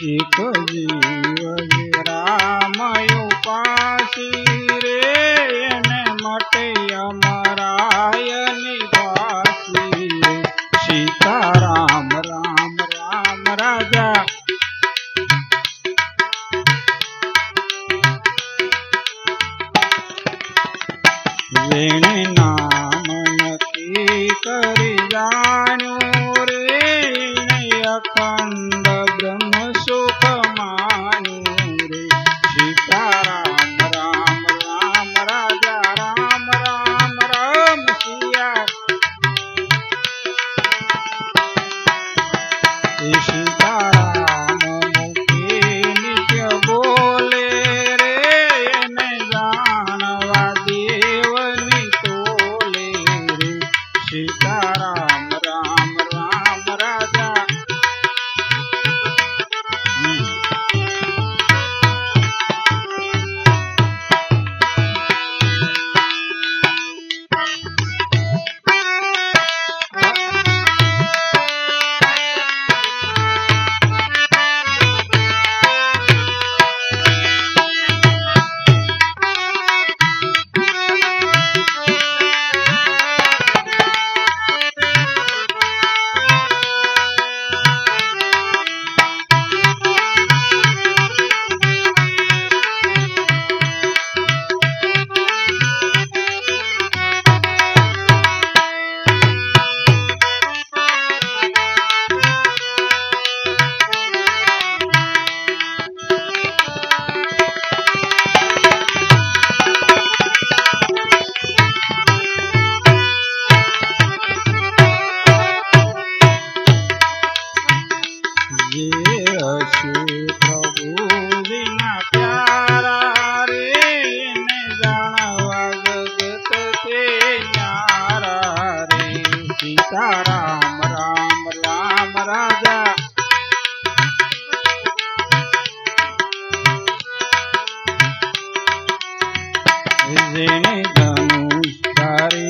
એક જીવ રામ ઉપાસી રે એને માટે અમરાય નિવાસી સીતારામ રામ રામ રાજા વેણે નામ નક્કી કરી જાણ્યું રે અખંડ બ્રહ્મ સુખ માન્યું રે સીતારામ રામ રામ રાજા રામ રામ રામ સિયા સીતારામ મુખે નિત્ય બોલે રે એને જાણવા દેવની તોલે રે સીતારામ રામ રામ રાજા પ્રભુજીના પ્યારા રે એને જાણવા જગત તે ન્યારા રે સીતારામ રામ રામ રાજા જેને ધનુષ તારે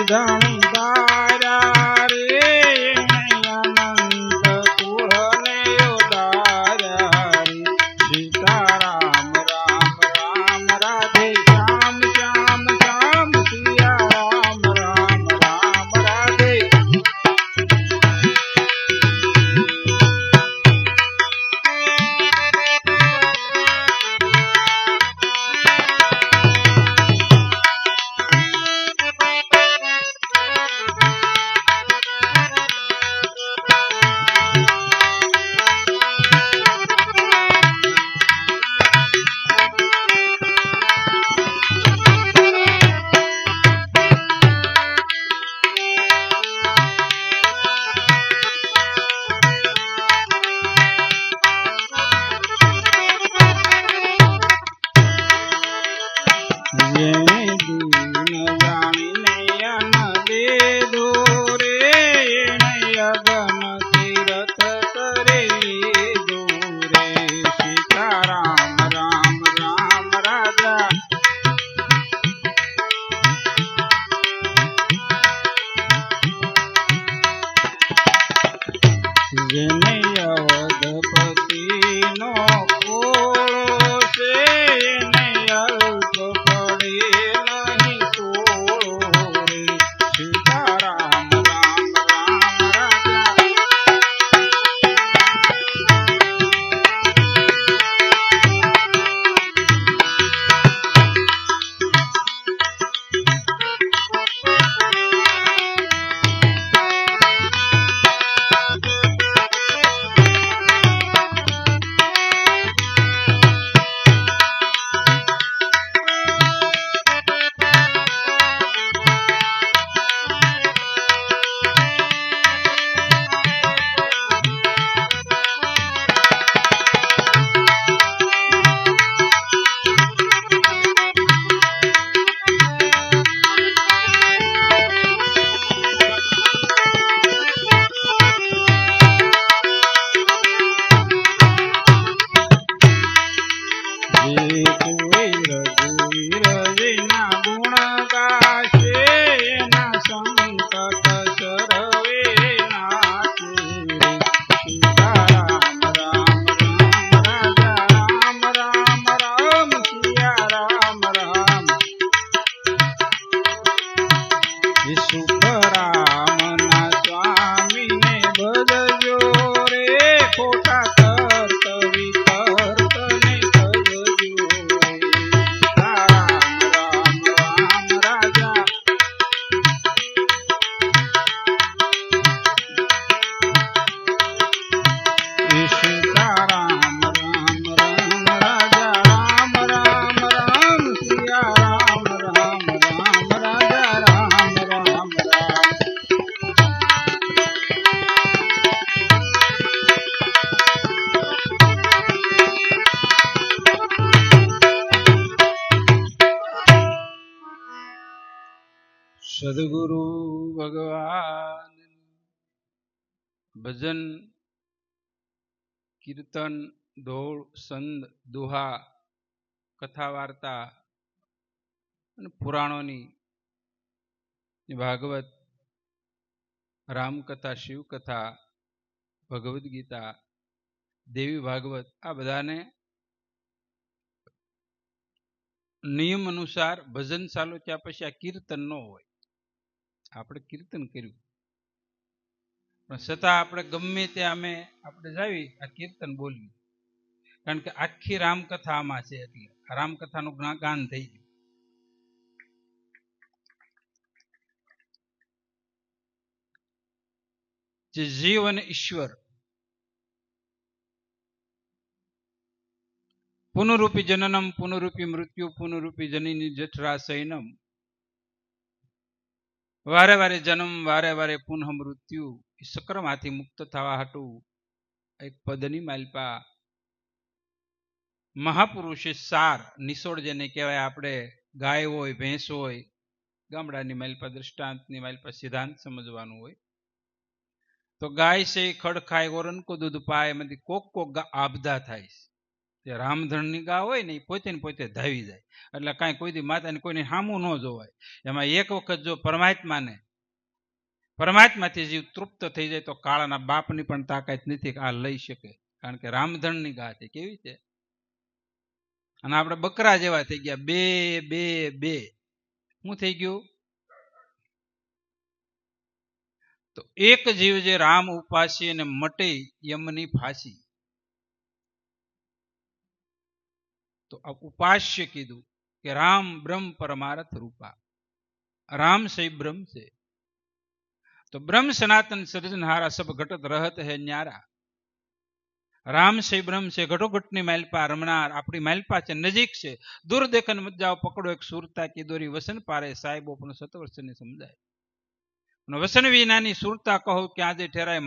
ધણધાર્યા રે એને અનંત કુળને ઉદાર્યા રે સીતારામ રામ રામ રાધે શ્યામ શ્યામ શ્યામ સિયા રામ રામ રામ રાધે જેને દીન જાણીને અન્ન દીધો રે એને અગમ તીરથ કરી લીધો રે સીતારામ રામ રામ રાજા જેને અવધપતિનો ખોળો છે એને અલ્પ પડે નહીં તોળો રે સીતારામ રામ રામ રાજા એ સુખરામના સ્વામીને ભજજો રે ખોટા તર્ક વિતર્કને તજજો રે. રામ રામ રામ રાજા એ સીતારામ રામ રામ રાજા રામ રામ રામ સિયા રામ રામ રામ રાજા રામ રામ રામ. સદગુરુ ભગવાન ભજન કીર્તન ધોળ સંદ દુહા કથા વાર્તા અને પુરાણોની ભાગવત રામકથા શિવકથા ભગવદ્ ગીતા દેવી ભાગવત આ બધાને નિયમ અનુસાર ભજન ચાલુ ત્યાં પછી આ કીર્તન ન હોય. આપણે કીર્તન કર્યું પણ છતાં આપણે ગમે ત્યાં આપણે જાવી આ કીર્તન બોલ્યું, કારણ કે આખી રામકથા આમાં છે. એટલે આ રામકથાનું ગાન થઈ ગયું. જે જીવ અને ઈશ્વર પુનરૂપી જનનમ પુનરૂપી મૃત્યુ પુનરૂપી જનની જઠરા સૈનમ, વારે વારે જન્મ વારે વારે પુનઃ મૃત્યુ, સક્રમાંથી મુક્ત થવા હાટું એક પદની માલપા મહાપુરુષે સાર નિસોડ જેને કહેવાય. આપણે ગાય હોય ભેંસ હોય ગામડાની માલપા દ્રષ્ટાંતની માલપા સિદ્ધાંત સમજવાનું હોય તો ગાય છે ખડ ખાય ઓરનકો દૂધ પાય એમાંથી કોક આબધા થાય છે. જે રામધણની ગા હોય ને એ પોતે ને પોતે ધાવી જાય એટલે કાંઈ કોઈ દી માતાને કોઈને સામું ન જોવાય. એમાં એક વખત જો પરમાત્માથી જીવ તૃપ્ત થઈ જાય તો કાળાના બાપની પણ તાકાત નથી કે આ લઈ શકે, કારણ કે રામધણની ગા છે. કેવી છે? અને આપણે બકરા જેવા થઈ ગયા, બે બે બે. શું થઈ ગયું? તો એક જીવ જે રામ ઉપાસી અને મટે યમની ફાંસી. તો આ ઉપાસ્ય કીધું કે રામ બ્રહ્મ પરમાર્થ રૂપા. રામ સે બ્રહ્મ છે. તો બ્રહ્મ સનાતન સર્જનહારા સબ ઘટત રહત હે ન્યારા. રામ સે બ્રહ્મ છે, ઘટોઘટની માલપા રમનાર આપણી માલપા છે, નજીક છે. દૂર દેખન મત જાઓ પકડો એક સુરતા કી દોરી, વસન પારે સાહેબો પણ સતવર્ષને સમજાય. વસન વિનાની સુરતા કહો ક્યાં જે ઠેરાય,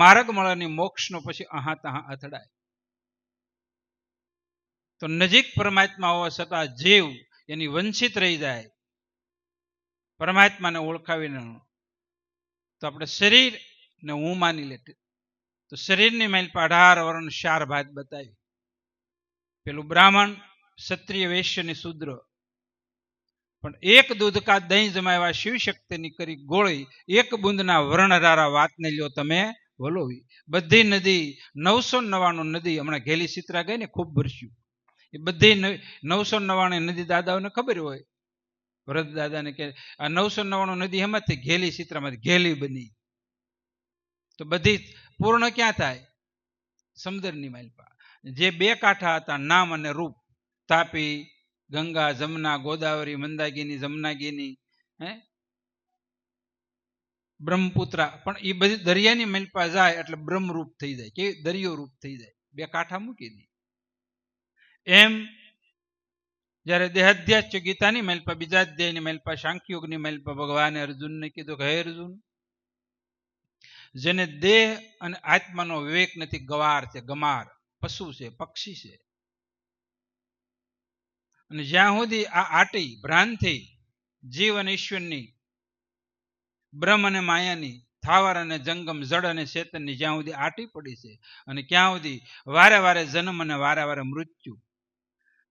માર્ગ મળવાની મોક્ષનો પછી આહા તહા અથડાય. તો નજીક પરમાત્મા હોવા છતાં જીવ એની વંચિત રહી જાય પરમાત્માને ઓળખાવીને. તો આપણે શરીર ને હું માની લે તો શરીરની માલપા 18 વર્ણ 4 ભાત બતાવી. પેલું બ્રાહ્મણ ક્ષત્રિય વૈશ્યની શુદ્ર, પણ એક દૂધ કા દહીં જમાવ્યા શિવ શક્તિની કરી ગોળી, એક બુંદના વર્ણધારા વાતને લ્યો તમે વલોવી. બધી નદી 999 નદી હમણાં ઘેલી સિત્રા ગઈ ને ખૂબ ભરસ્યું. એ બધી 999 નદી દાદાઓને ખબર હોય, વરદ દાદાને કે આ 999 નદી એમાંથી ઘેલી સિત્રામાંથી ઘેલી બની. તો બધી પૂર્ણ ક્યાં થાય? સમુદ્રની માલપા. જે બે કાંઠા હતા નામ અને રૂપ, તાપી ગંગા જમના ગોદાવરી મંદાકિની જમનાકિની બ્રહ્મપુત્રા, પણ એ બધી દરિયાની માલપા જાય એટલે બ્રહ્મરૂપ થઈ જાય, કે દરિયો રૂપ થઈ જાય. બે કાંઠા મૂકી દી. એમ જયારે દેહાધ્યાસ ગીતાની માલપા બીજા અધ્યાયની માલપા સાંખ્યોગની માલપા ભગવાને અર્જુનને કીધું કે હે અર્જુન, જેને દેહ અને આત્માનો વિવેક નથી ગવાર છે, ગમાર, પશુ છે, પક્ષી છે. અને જ્યાં સુધી આ આટી ભ્રાંતિ જીવ અને ઈશ્વરની, બ્રહ્મ અને માયાની, થાવર અને જંગમ, જડ અને ચેતનની જ્યાં સુધી આટી પડી છે, અને ક્યાં સુધી વારે વારે જન્મ અને વારે વારે મૃત્યુ.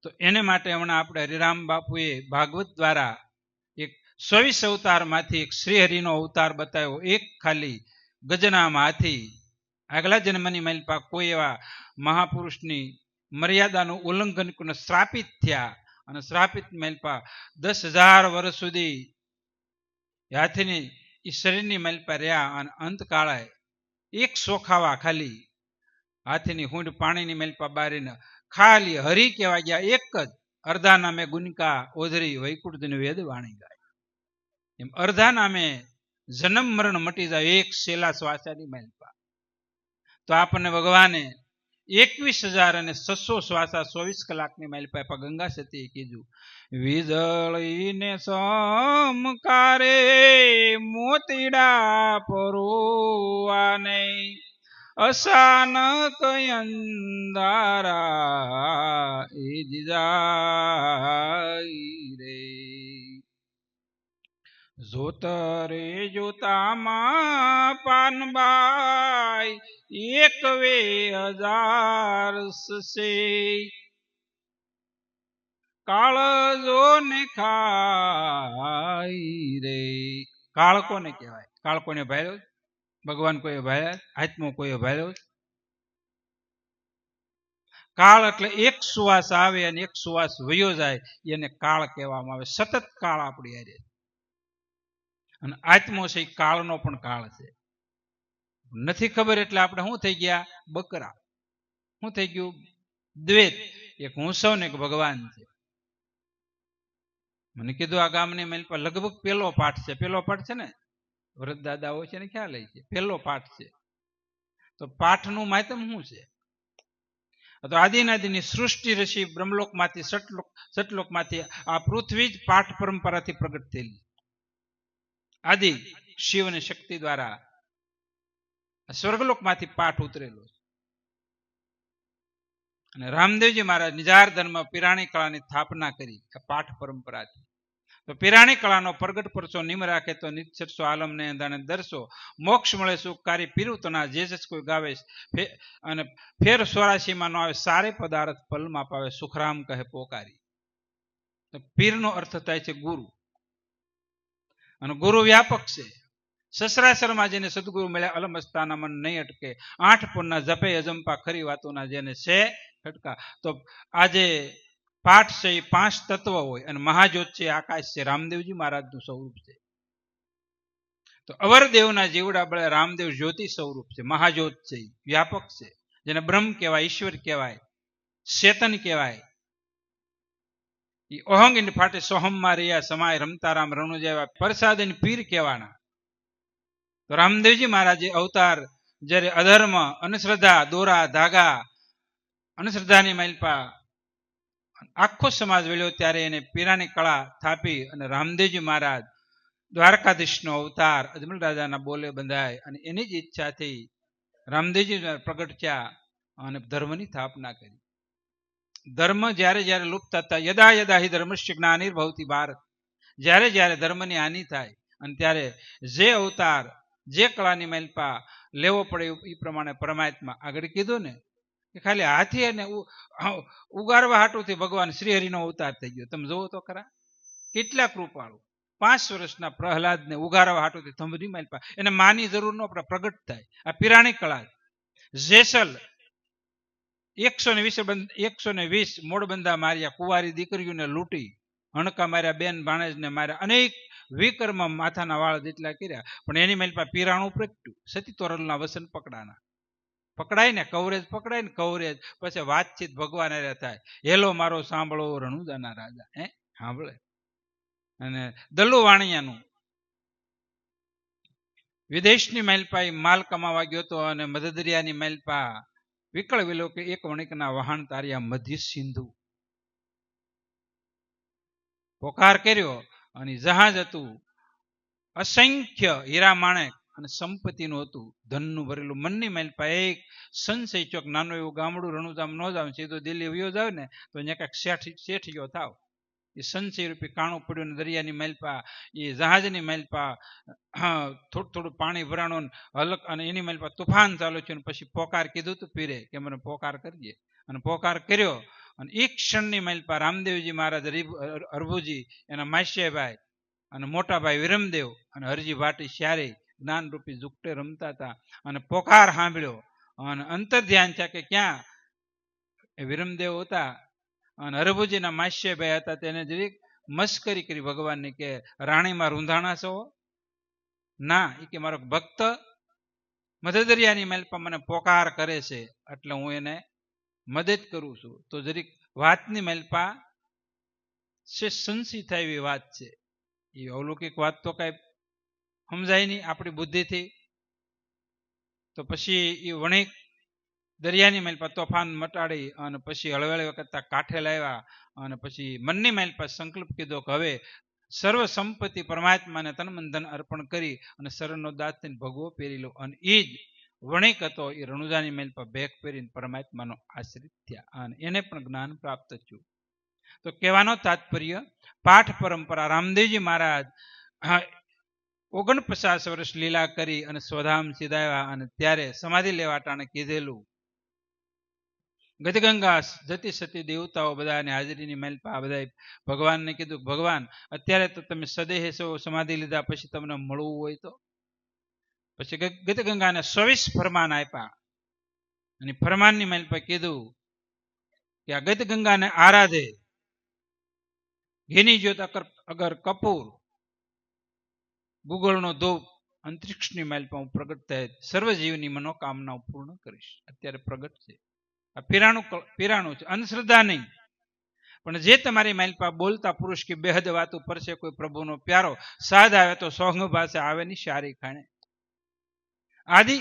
તો એને માટે હમણાં આપણે હરિરામ બાપુએ ભાગવત દ્વારા એક 24 અવતારમાંથી એક શ્રીહરિનો અવતાર બતાવ્યો. એક ખાલી ગજનામાં હાથી. આગલા જન્મની માલપા કોઈ એવા મહાપુરુષની મર્યાદાનું ઉલ્લંઘન શ્રાપિત થયા, અને શ્રાપિત માલપા 10,000 વર્ષ સુધી હાથીની એ શરીરની મેલ પર રહ્યા અને અંતકાળે એક સોખાવા ખાલી હાથીની હૂંડ પાણીની મેલ પર બારીને ખાલી હરી કહેવા ગયા એક જ અર્ધા નામે ગુનકા ઓધરી વૈકુંઠ વેદ વાણી ગાય. એમ અર્ધા નામે જન્મ મરણ મટી જાય એક શેલા શ્વાસાની મેલ પર. તો આપણને ભગવાને 21,600 શ્વાસા 24 કલાકની માઇલ પર ગંગા સતીએ કીધું, વીજળીને સમકારે મોતીડા પરોવાને અચાનક અંધારા એ જાય રે. જોતરે જોતામાં પાનબાઈ 21,000 સસે કાળ જો ને ખાઈ રે. કાળ કોને કહેવાય? કાળ કોને ભાળ્યો? ભગવાન કોઈ ભાળ્યા? આત્મા કોઈ ભાળ્યો? કાળ એટલે એક સુવાસ આવે અને એક સુવાસ વયો જાય એને કાળ કહેવામાં આવે. સતત કાળ આપણી હારે. અને આત્મો છે એ કાળનો પણ કાળ છે. નથી ખબર એટલે આપણે શું થઈ ગયા? બકરા. શું થઈ ગયું? દ્વૈત. એક હું સૌ ને એક ભગવાન છે. મને કીધું આ ગામની મેલ પર લગભગ પેલો પાઠ છે. પેલો પાઠ છે ને, વૃદ્ધ દાદાઓ છે ને ખ્યાલ છે, પેલો પાઠ છે. તો પાઠનું માધ્યમ શું છે? તો આદિનાદિની સૃષ્ટિ ઋષિ બ્રહ્મલોકમાંથી સટલોકમાંથી આ પૃથ્વી જ પાઠ પરંપરાથી પ્રગટ થયેલી. આદિ શિવ અને શક્તિ દ્વારા સ્વર્ગલોકમાંથી પાઠ ઉતરેલો. અને રામદેવજી મહારાજ નિજાર ધર્મ પિરાણી કળાની સ્થાપના કરી પાઠ પરંપરાથી. તો પિરાણી કળાનો પ્રગટ પરચો નિમ રાખે તો નિશ્ચરસો આલમને અંધાને દરસો મોક્ષ મળે સુખકારી પીરુતના જે કોઈ ગાવે અને ફેર 84 માં નો આવે સારે પદાર્થ પલમાં પાવે સુખરામ કહે પોકારી. તો પીરનો અર્થ થાય છે ગુરુ. અને ગુરુ વ્યાપક છે. સસરાસરમાં જેને સદગુરુ મળ્યા અલમસ્તાના મન નહીં અટકે. 8 પૂરના જપે અજંપા ખરી વાતોના જેને છે ખટકા. તો આજે પાઠ છે એ 5 તત્વ હોય અને મહાજ્યોત છે આકાશ છે. રામદેવજી મહારાજનું સ્વરૂપ છે. તો અવરદેવના જીવડા બળે રામદેવ જ્યોતિ સ્વરૂપ છે. મહાજ્યોત છે, વ્યાપક છે. જેને બ્રહ્મ કહેવાય, ઈશ્વર કહેવાય, ચેતન કહેવાય. એ ઓહંગ ફાટે સોહમમાં રહ્યા સમાય રમતા રામ રણુ જેવા પરસાદન પીર કહેવાના. તો રામદેવજી મહારાજે અવતાર જ્યારે અધર્મ, અનશ્રદ્ધા, દોરા ધાગા, અનશ્રદ્ધાની માઇલપા આખો સમાજ વેલ્યો ત્યારે એને પીરાની કળા થાપી અને રામદેવજી મહારાજ દ્વારકાધીશનો અવતાર અજમલ રાજાના બોલે બંધાય અને એની જ ઈચ્છાથી રામદેવજી પ્રગટ થયા અને ધર્મની સ્થાપના કરી. ધર્મ જ્યારે જ્યારે લુપ્ત થતા યદા યદા હિ ધર્મસ્ય જ્ઞાનિર્ભવતિ ભારત. જ્યારે જ્યારે ધર્મની હાનિ થાય અને ત્યારે જે અવતાર જે કળાની માઇલપા લેવો પડે એ પ્રમાણે પરમાત્મા આગળ કીધું ને કે ખાલી હાથી અને ઉગારવા હાટુથી ભગવાન શ્રીહરિનો અવતાર થઈ ગયો. તમે જોવો તો ખરા કેટલા કૃપાળુ. 5 વર્ષના પ્રહલાદને ઉગારવા હાટુથી થંભની માઇલપા એને માની જરૂર ન પડે, પ્રગટ થાય. આ પિરાણી કળા. જેસલ 120 મોડબંધા માર્યા, કુંવારી દીકરીઓને લૂંટી, હણકા માર્યા, બેન ભાણેજને માર્યા, અનેક વિકર્મ માથાના વાળ જેટલા કર્યા. પણ એની માઇલપા પીરાણું પ્રગટ્યું. સતી તોરલના વસન પકડાના. પકડાય ને કવરેજ પકડાય ને કવરેજ પછી વાતચીત ભગવાન હારે થાય. હેલો મારો સાંભળો રણુદાના રાજા. સાંભળે. અને દલ્લુ વાણિયાનું વિદેશની માઇલપા માલ કમાવા ગયો હતો અને મધદરિયાની માઇલપા વિકળ વિલો કે એક વણિકના વહાણ તાર્યા મધ્ય સિંધુ. પોકાર કર્યો અને જહાજ હતું અસંખ્ય હીરા માણેક અને સંપત્તિનું હતું, ધનનું ભરેલું. મનની માઇલપા એક સંશય ચોક નાનું એવું ગામડું રણુજામ ન જાવ, સીધો દિલ્હી વયો જાવ ને તો અહીંયા કાંઈક શેઠિયો થાવ. એ સંશય રૂપી કાણું પડ્યું ને દરિયાની માઇલપા એ જહાજની માઇલપા થોડું થોડું પાણી ભરાણું હલક અને એની માઇલપા તુફાન ચાલુ છે. પછી પોકાર કીધું તું પીરે કે મને પોકાર કરજે. અને પોકાર કર્યો અને એક ક્ષણની માઇલપા રામદેવજી મહારાજ, અરભુજી એના માસ્યાભાઈ અને મોટાભાઈ વિરમદેવ અને હરજી ભાટી શ્યારે જ્ઞાનરૂપી ઝુકટે રમતા હતા. અને પોકાર સાંભળ્યો અને અંતર ધ્યાન છે કે ક્યાં વિરમદેવ હતા અને હરભુજીના માસ્યાભાઈ હતા. તેને જરીક મસ્કરી કરી ભગવાનની કે રાણીમાં રૂંધાણા છો, ના, એ કે મારો ભક્ત મધદરિયાની મેલપા મને પોકાર કરે છે એટલે હું એને મદદ કરું છું. તો જરીક વાતની મેલપા સંશી થાય એવી વાત છે. એ અલૌકિક વાત તો કઈ સમજાય નહીં આપણી બુદ્ધિથી. તો પછી એ વણિક દરિયાની મેલપા તોફાન મટાડી અને પછી હળવેળ વખત કાંઠે લાવ્યા અને પછી મનની મેલપા સંકલ્પ કીધો કે હવે સર્વ સંપત્તિ પરમાત્માને તન મન ધન અર્પણ કરી અને શરણનો દાસ થઈને ભગવો પહેરી લો. અને એ જ વણિક હતો એ રણુજાની મેલપા ભેખ પહેરીને પરમાત્માનો આશ્રિત થયા અને એને પણ જ્ઞાન પ્રાપ્ત થયું. તો કહેવાનો તાત્પર્ય, પાઠ પરંપરા રામદેવજી મહારાજ 49 વર્ષ લીલા કરી અને સ્વધામ સીધાવ્યા અને ત્યારે સમાધિ લેવા ટાણે કીધેલું ગદગંગા જતી સતી દેવતાઓ બધાની હાજરીની મેલપા બધા ભગવાનને કીધું, ભગવાન અત્યારે તો તમે સદેહ છો, સમાધિ લીધા પછી તમને મળવું હોય તો. પછી ગદગંગાને 24 ફરમાન આપ્યા અને ફરમાનની મેલપા કીધું કે આ ગદગંગાને આરાધે, ઘીની જ્યોત અગર કપૂર, ગુગળનો ધૂપ, અંતરિક્ષની મેલપા હું પ્રગટ થાય સર્વજીવની મનોકામનાઓ પૂર્ણ કરીશ. અત્યારે પ્રગટ છે. આ પીરાણું છે, અંધશ્રદ્ધા નહીં. પણ જે તમારી મેલપા બોલતા પુરુષ કે બેહદ વાત ઉપર છે, કોઈ પ્રભુનો પ્યારો સાદ આવે તો સોંગ પાસે આવે ની સારી ખાણે. આદિ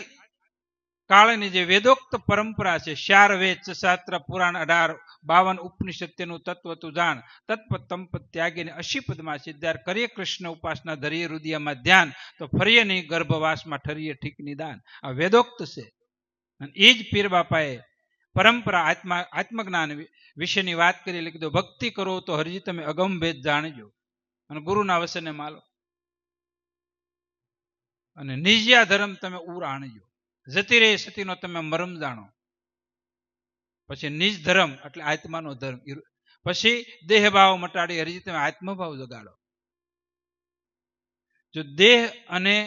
કાળની જે વેદોક્ત પરંપરા છે, 4 વેદ, શાસ્ત્ર, પુરાણ, 18, 52 ઉપનિષદ, તેનું તત્વ તું જાણ, તત્પત તંપત ત્યાગીને 80 પદમાં સિદ્ધાર કરીએ કૃષ્ણ ઉપાસના, ધરીએ રુદિયામાં ધ્યાન, તો ફરીએ નહીં ગર્ભવાસમાં ઠરીએ ઠીક નિદાન. આ વેદોક્ત છે. અને એ જ પીર બાપાએ પરંપરા આત્મજ્ઞાન વિશેની વાત કરી. એટલે કીધું ભક્તિ કરો તો હરજી તમે અગમ ભેદ જાણજો અને ગુરુના વસને માલો અને નિજ્યા ધર્મ તમે ઉર આણજો, જતી રે સતીનો તમે મરમ જાણો. પછી નિજ ધર્મ એટલે આત્માનો ધર્મ. પછી દેહ ભાવ મટાડી હરજી તમે આત્મભાવ જગાડો. જો દેહ અને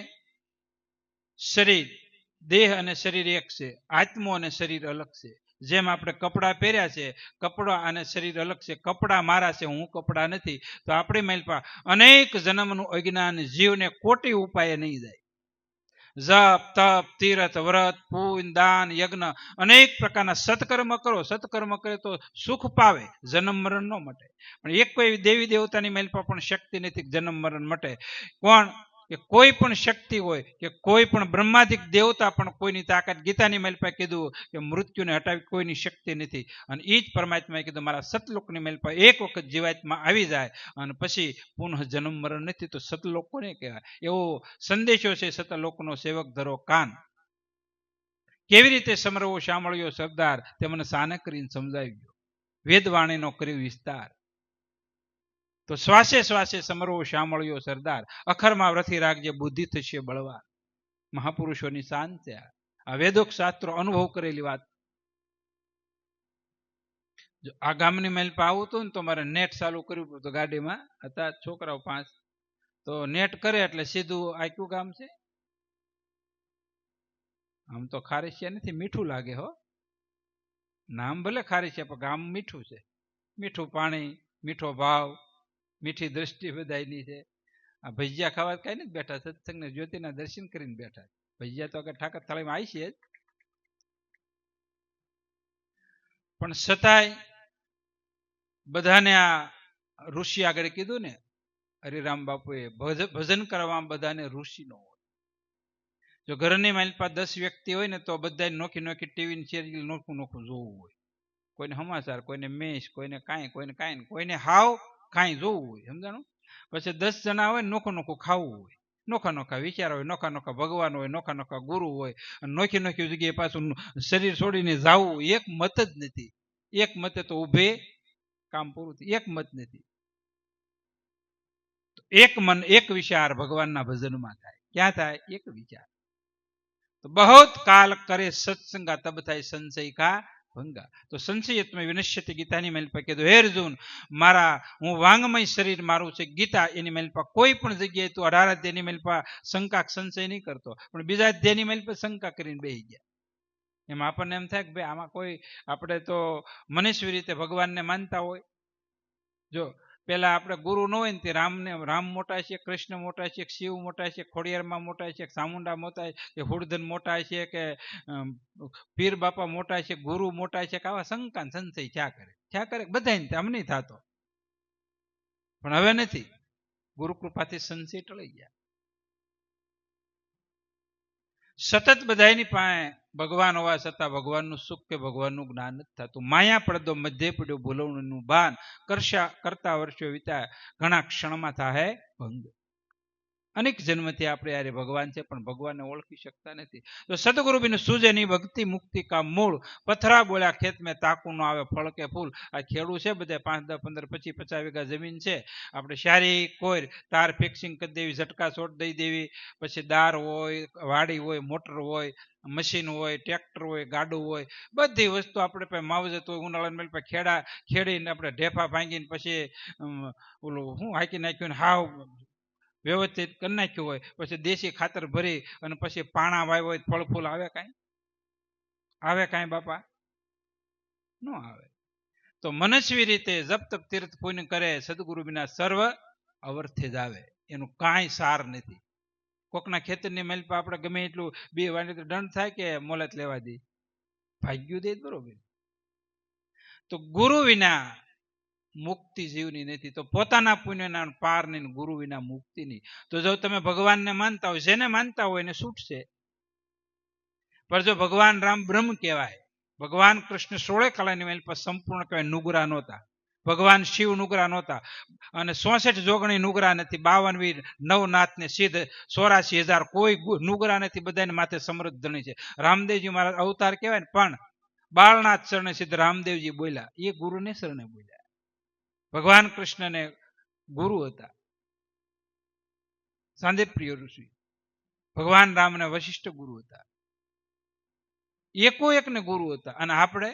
શરીર એક છે, આત્મો અને શરીર અલગ છે. જેમ આપણે કપડા પહેર્યા છે, કપડા અને શરીર અલગ છે. કપડા મારા છે, હું કપડા નથી. તો આપણી મેલપા અનેક જન્મનું અજ્ઞાન જીવને કોટી ઉપાય નહીં જાય. જપ, તપ, તીર્થ, વ્રત, પૂન, દાન, યજ્ઞ, અનેક પ્રકારના સત્કર્મ કરો. સત્કર્મ કરે તો સુખ પાવે, જન્મ મરણ ન મટે. પણ એક કોઈ દેવી દેવતાની મેલપા પણ શક્તિ નથી જન્મ મરણ મટે. કોણ કે કોઈ પણ શક્તિ હોય કે કોઈ પણ બ્રહ્માદિક દેવતા પણ કોઈની તાકાત, ગીતાની મેલપા કીધું કે મૃત્યુને હટાવી કોઈની શક્તિ નથી. અને એ જ પરમાત્માએ કીધું મારા સતલોકની મેલપા એક વખત જીવાત્મા આવી જાય અને પછી પુનઃ જન્મ મરણ નથી. તો સતલોક કોને કહેવાય? એવો સંદેશો છે, સતલોકનો સેવક ધરો કાન. કેવી રીતે સમરવો શામળિયો સરદાર, તે મને સાને કરીને સમજાવી ગયો, વેદવાણીનો કર્યો વિસ્તાર. તો શ્વાસે શ્વાસે સમરવો શામળિયો સરદાર, અખરમાં વ્રથી રાખજે બુદ્ધિ થશે બળવાર. મહાપુરુષોની શાન છે આ વેદોક શાસ્ત્રો અનુભવ કરેલી વાત. જો આ ગામની મેલપા આવું હતું ને તો મારે નેટ ચાલુ કર્યું હતું ગાડીમાં હતા છોકરાઓ 5. તો નેટ કરે એટલે સીધું આ કયું ગામ છે? આમ તો ખારીશિયા નથી, મીઠું લાગે હો. નામ ભલે ખારીશિયા પણ ગામ મીઠું છે. મીઠું પાણી, મીઠો ભાવ, મીઠી દ્રષ્ટિ બધાની છે. આ ભજીયા ખાવા કઈ નથી બેઠા, સત્સંગને જ્યોતિના દર્શન કરીને બેઠા. ભજીયા તો આગળ ઠાકર થાળીમાં આવી છે જ, પણ છતાંય બધાને આ ઋષિ આગળ કીધું ને હરિરામ બાપુએ, ભજન કરવામાં બધાને ઋષિ નો હોય. જો ઘરની માલપા 10 વ્યક્તિ હોય ને તો બધા નોખી નોખી ટીવી સિરિયલ નોખું નોખું જોવું હોય. કોઈને સમાચાર, કોઈને મેચ, કોઈને કાંઈ, કોઈને હાવ કાંઈ જોવું હોય. સમજાણું? પછી 10 જણા હોય નોખું નોખું ખાવું હોય, નોખા નોખા વિચાર હોય, નોખા નોખા ભગવાન હોય, નોખા નોખા ગુરુ હોય, અને નોખી નોખી જગ્યાએ પાછું શરીર છોડીને જવું. એક મત જ નથી. એક મતે તો ઉભે કામ પૂરું થયું. એક મત નથી. એક મન એક વિચાર ભગવાનના ભજનમાં થાય. ક્યાં થાય? એક વિચાર. તો બહોત કાલ કરે સત્સંગા તબ થાય સંશય કા ભંગા. તો સંશયત્મ વિનશ્યતિ ગીતાની મેલપા કીધું, હે અર્જુન, મારા હું વાંગમય શરીર મારું છે ગીતા, એની મેલપા કોઈ પણ જગ્યાએ તું 18 અધ્યાયની મેલપા શંકા સંશય નહીં કરતો, પણ બીજા અધ્યાયની મેલપા શંકા કરીને બેસી ગયા. એમાં આપણને એમ થાય કે ભાઈ આમાં કોઈ આપણે તો મનુષ્ય રીતે ભગવાનને માનતા હોય. જો પેલા આપણે ગુરુ ન હોય ને તે રામ મોટા છે, કૃષ્ણ મોટા છે, શિવ મોટા છે, ખોડિયારમાં મોટા છે, ચામુંડા મોટા છે, હુડધન મોટા છે કે પીર બાપા મોટા છે, ગુરુ મોટા છે કે આવા શંકા સંશય ક્યાં કરે બધાને આમ નહીં થતો. પણ હવે નથી, ગુરુ કૃપાથી સંશય ટળી ગયા. સતત બધાની પાસે ભગવાન હોવા છતાં ભગવાનનું સુખ કે ભગવાનનું જ્ઞાન નથી થતું. માયા પડદો મધ્ય પડ્યો ભૂલવણીનું ભાન કરતા વર્ષો વિતા ઘણા ક્ષણમાં થાય ભંગ. અનેક જન્મથી આપણે યારે ભગવાન છે પણ ભગવાનને ઓળખી શકતા નથી. તો સદગુરુ બિન સૂજે ની ભક્તિ મુક્તિ કા મૂળ, પથરા બોલ્યા ખેત મેં તાકું નો આવે ફળ કે ફૂલ. આ ખેડૂ છે બધા 5, 10, 15, 25, 50 વીઘા જમીન છે. આપણે શારી કોઈ તાર ફિક્સિંગ કરી દેવી, ઝટકા શોટ દઈ દેવી, પછી દાર હોય, વાડી હોય, મોટર હોય, મશીન હોય, ટ્રેક્ટર હોય, ગાડું હોય, બધી વસ્તુ આપણે પાસે માવજત હોય. ઉનાળામાં ખેડીને આપણે ઢેફા ભાંગીને પછી ઓલું શું હાકી નાખ્યું હાવ વ્યવસ્થિત કરી નાખ્યું હોય, પછી દેશી ખાતર ભરી અને પછી પાણા વાવ્યા હોય, ફળ ફૂલ આવે કાંઈ બાપા? ન આવે. તો મનસ્વી રીતે જપ તપ તીર્થ પુણ્ય કરે સદગુરુ વિના સર્વ અવર્થે જ આવે, એનું કાંઈ સાર નથી. કોકના ખેતરની મેલપા આપણે ગમે એટલું બે વાણી તો દંડ થાય કે મોલત લેવા દે, ભાગ્યું દે બરોબર. તો ગુરુ વિના મુક્તિ જીવની નથી. તો પોતાના પુણ્યના પાર નહીં, ગુરુ વિના મુક્તિ નહીં. તો જો તમે ભગવાનને માનતા હોય, જેને માનતા હોય એને છૂટશે. પણ જો ભગવાન રામ બ્રહ્મ કહેવાય, ભગવાન કૃષ્ણ 16 કલાની મેલ પર સંપૂર્ણ કહેવાય, નુગરા નહોતા. ભગવાન શિવ નુગરા નહોતા, અને 64 જોગણી નુગરા નથી, 52 વીર નવનાથ ને સિદ્ધ 84,000 કોઈ નુગરા નથી, બધાને માથે સમૃદ્ધ ધણી છે. રામદેવજી મહારાજ અવતાર કહેવાય ને, પણ બાળનાથ શરણે સિદ્ધ રામદેવજી બોલ્યા, એ ગુરુને શરણે બોલ્યા. ભગવાન કૃષ્ણને ગુરુ હતા સાંદીપ્રિય ઋષિ, ભગવાન રામને વશિષ્ઠ ગુરુ હતા, એકો એકને ગુરુ હતા. અને આપણે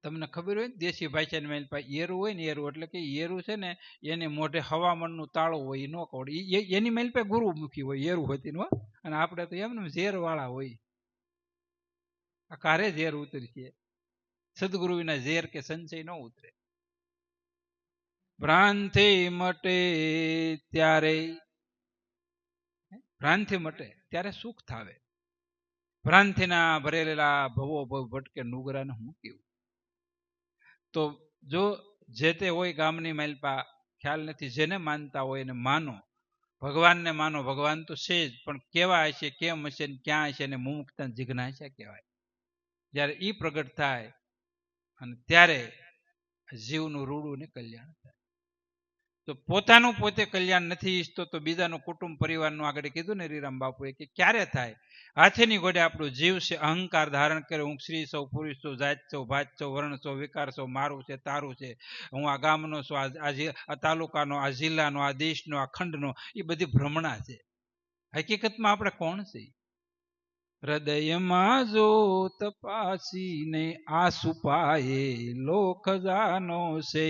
તમને ખબર હોય દેશી ભાષાની એરું હોય ને, એરું એટલે કે એરું છે ને એને મોઢે હવામાનનું તાળું હોય, ન કવડે એની મેલ પે ગુરુમુખી હોય, એરું હોતી નો. અને આપણે તો એમને ઝેર વાળા હોય, આ કારે ઝેર ઉતરશે. સદગુરુ વિના ઝેર કે સંચય ન ઉતરે. ભ્રાંતિ મટે ત્યારે, ભ્રાંતિ મટે ત્યારે સુખ થાવે. ભ્રાંતિના ભરેલા ભવો ભવ ભટકે નુગરાને હું કેવું. તો જો જે તે હોય ગામની માલપા ખ્યાલ નથી, જેને માનતા હોય એને માનો, ભગવાનને માનો. ભગવાન તો છે જ, પણ કેવા હશે, કેમ હશે, ક્યાં હશે, એને મુમુક્ષતા જિજ્ઞાસા કહેવાય. જ્યારે ઈ પ્રગટ થાય અને ત્યારે જીવનું રૂડું ને કલ્યાણ થાય. તો પોતાનું પોતે કલ્યાણ નથી ઈચ્છતો તો બીજાનું કુટુંબ પરિવારનું આગળ કીધું ને રીરામ બાપુએ કે ક્યારે થાય. હાથીની ઘોડે આપણું જીવ છે, અહંકાર ધારણ કરે, હું સ્ત્રી સૌ, પુરુષ સૌ, જાત સૌ, ભાત સૌ, વર્ણ સૌ, વિકાર સૌ, મારું છે, તારું છે, હું આ ગામનો છું, આ તાલુકાનો, આ જિલ્લાનો, આ દેશનો, આ ખંડનો, એ બધી ભ્રમણા છે. હકીકતમાં આપણે કોણ છે? હૃદયમાં જોત પાસીને આસુ પાયે લોક જાનો છે,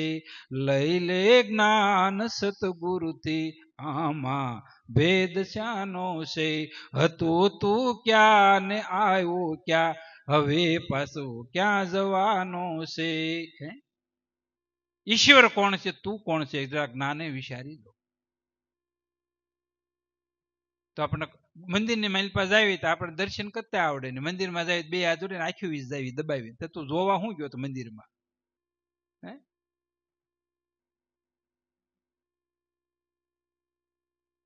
લઈ લે જ્ઞાન સતગુરુથી આમાં ભેદ શાનો છે. હતું તું ક્યાં ને આવ્યો ક્યાં, હવે પાછો ક્યાં જવાનો છે. ઈશ્વર કોણ છે, તું કોણ છે, જરા જ્ઞાને વિચારી દો. તો આપણે મંદિરની માઇલ પાસે આવી તો આપણે દર્શન કરતા આવડે ને, મંદિરમાં જાય 2 હાથ જોડીને આખી વીસ જાવી દબાવી, તો તું જોવા શું ગયો તો મંદિરમાં?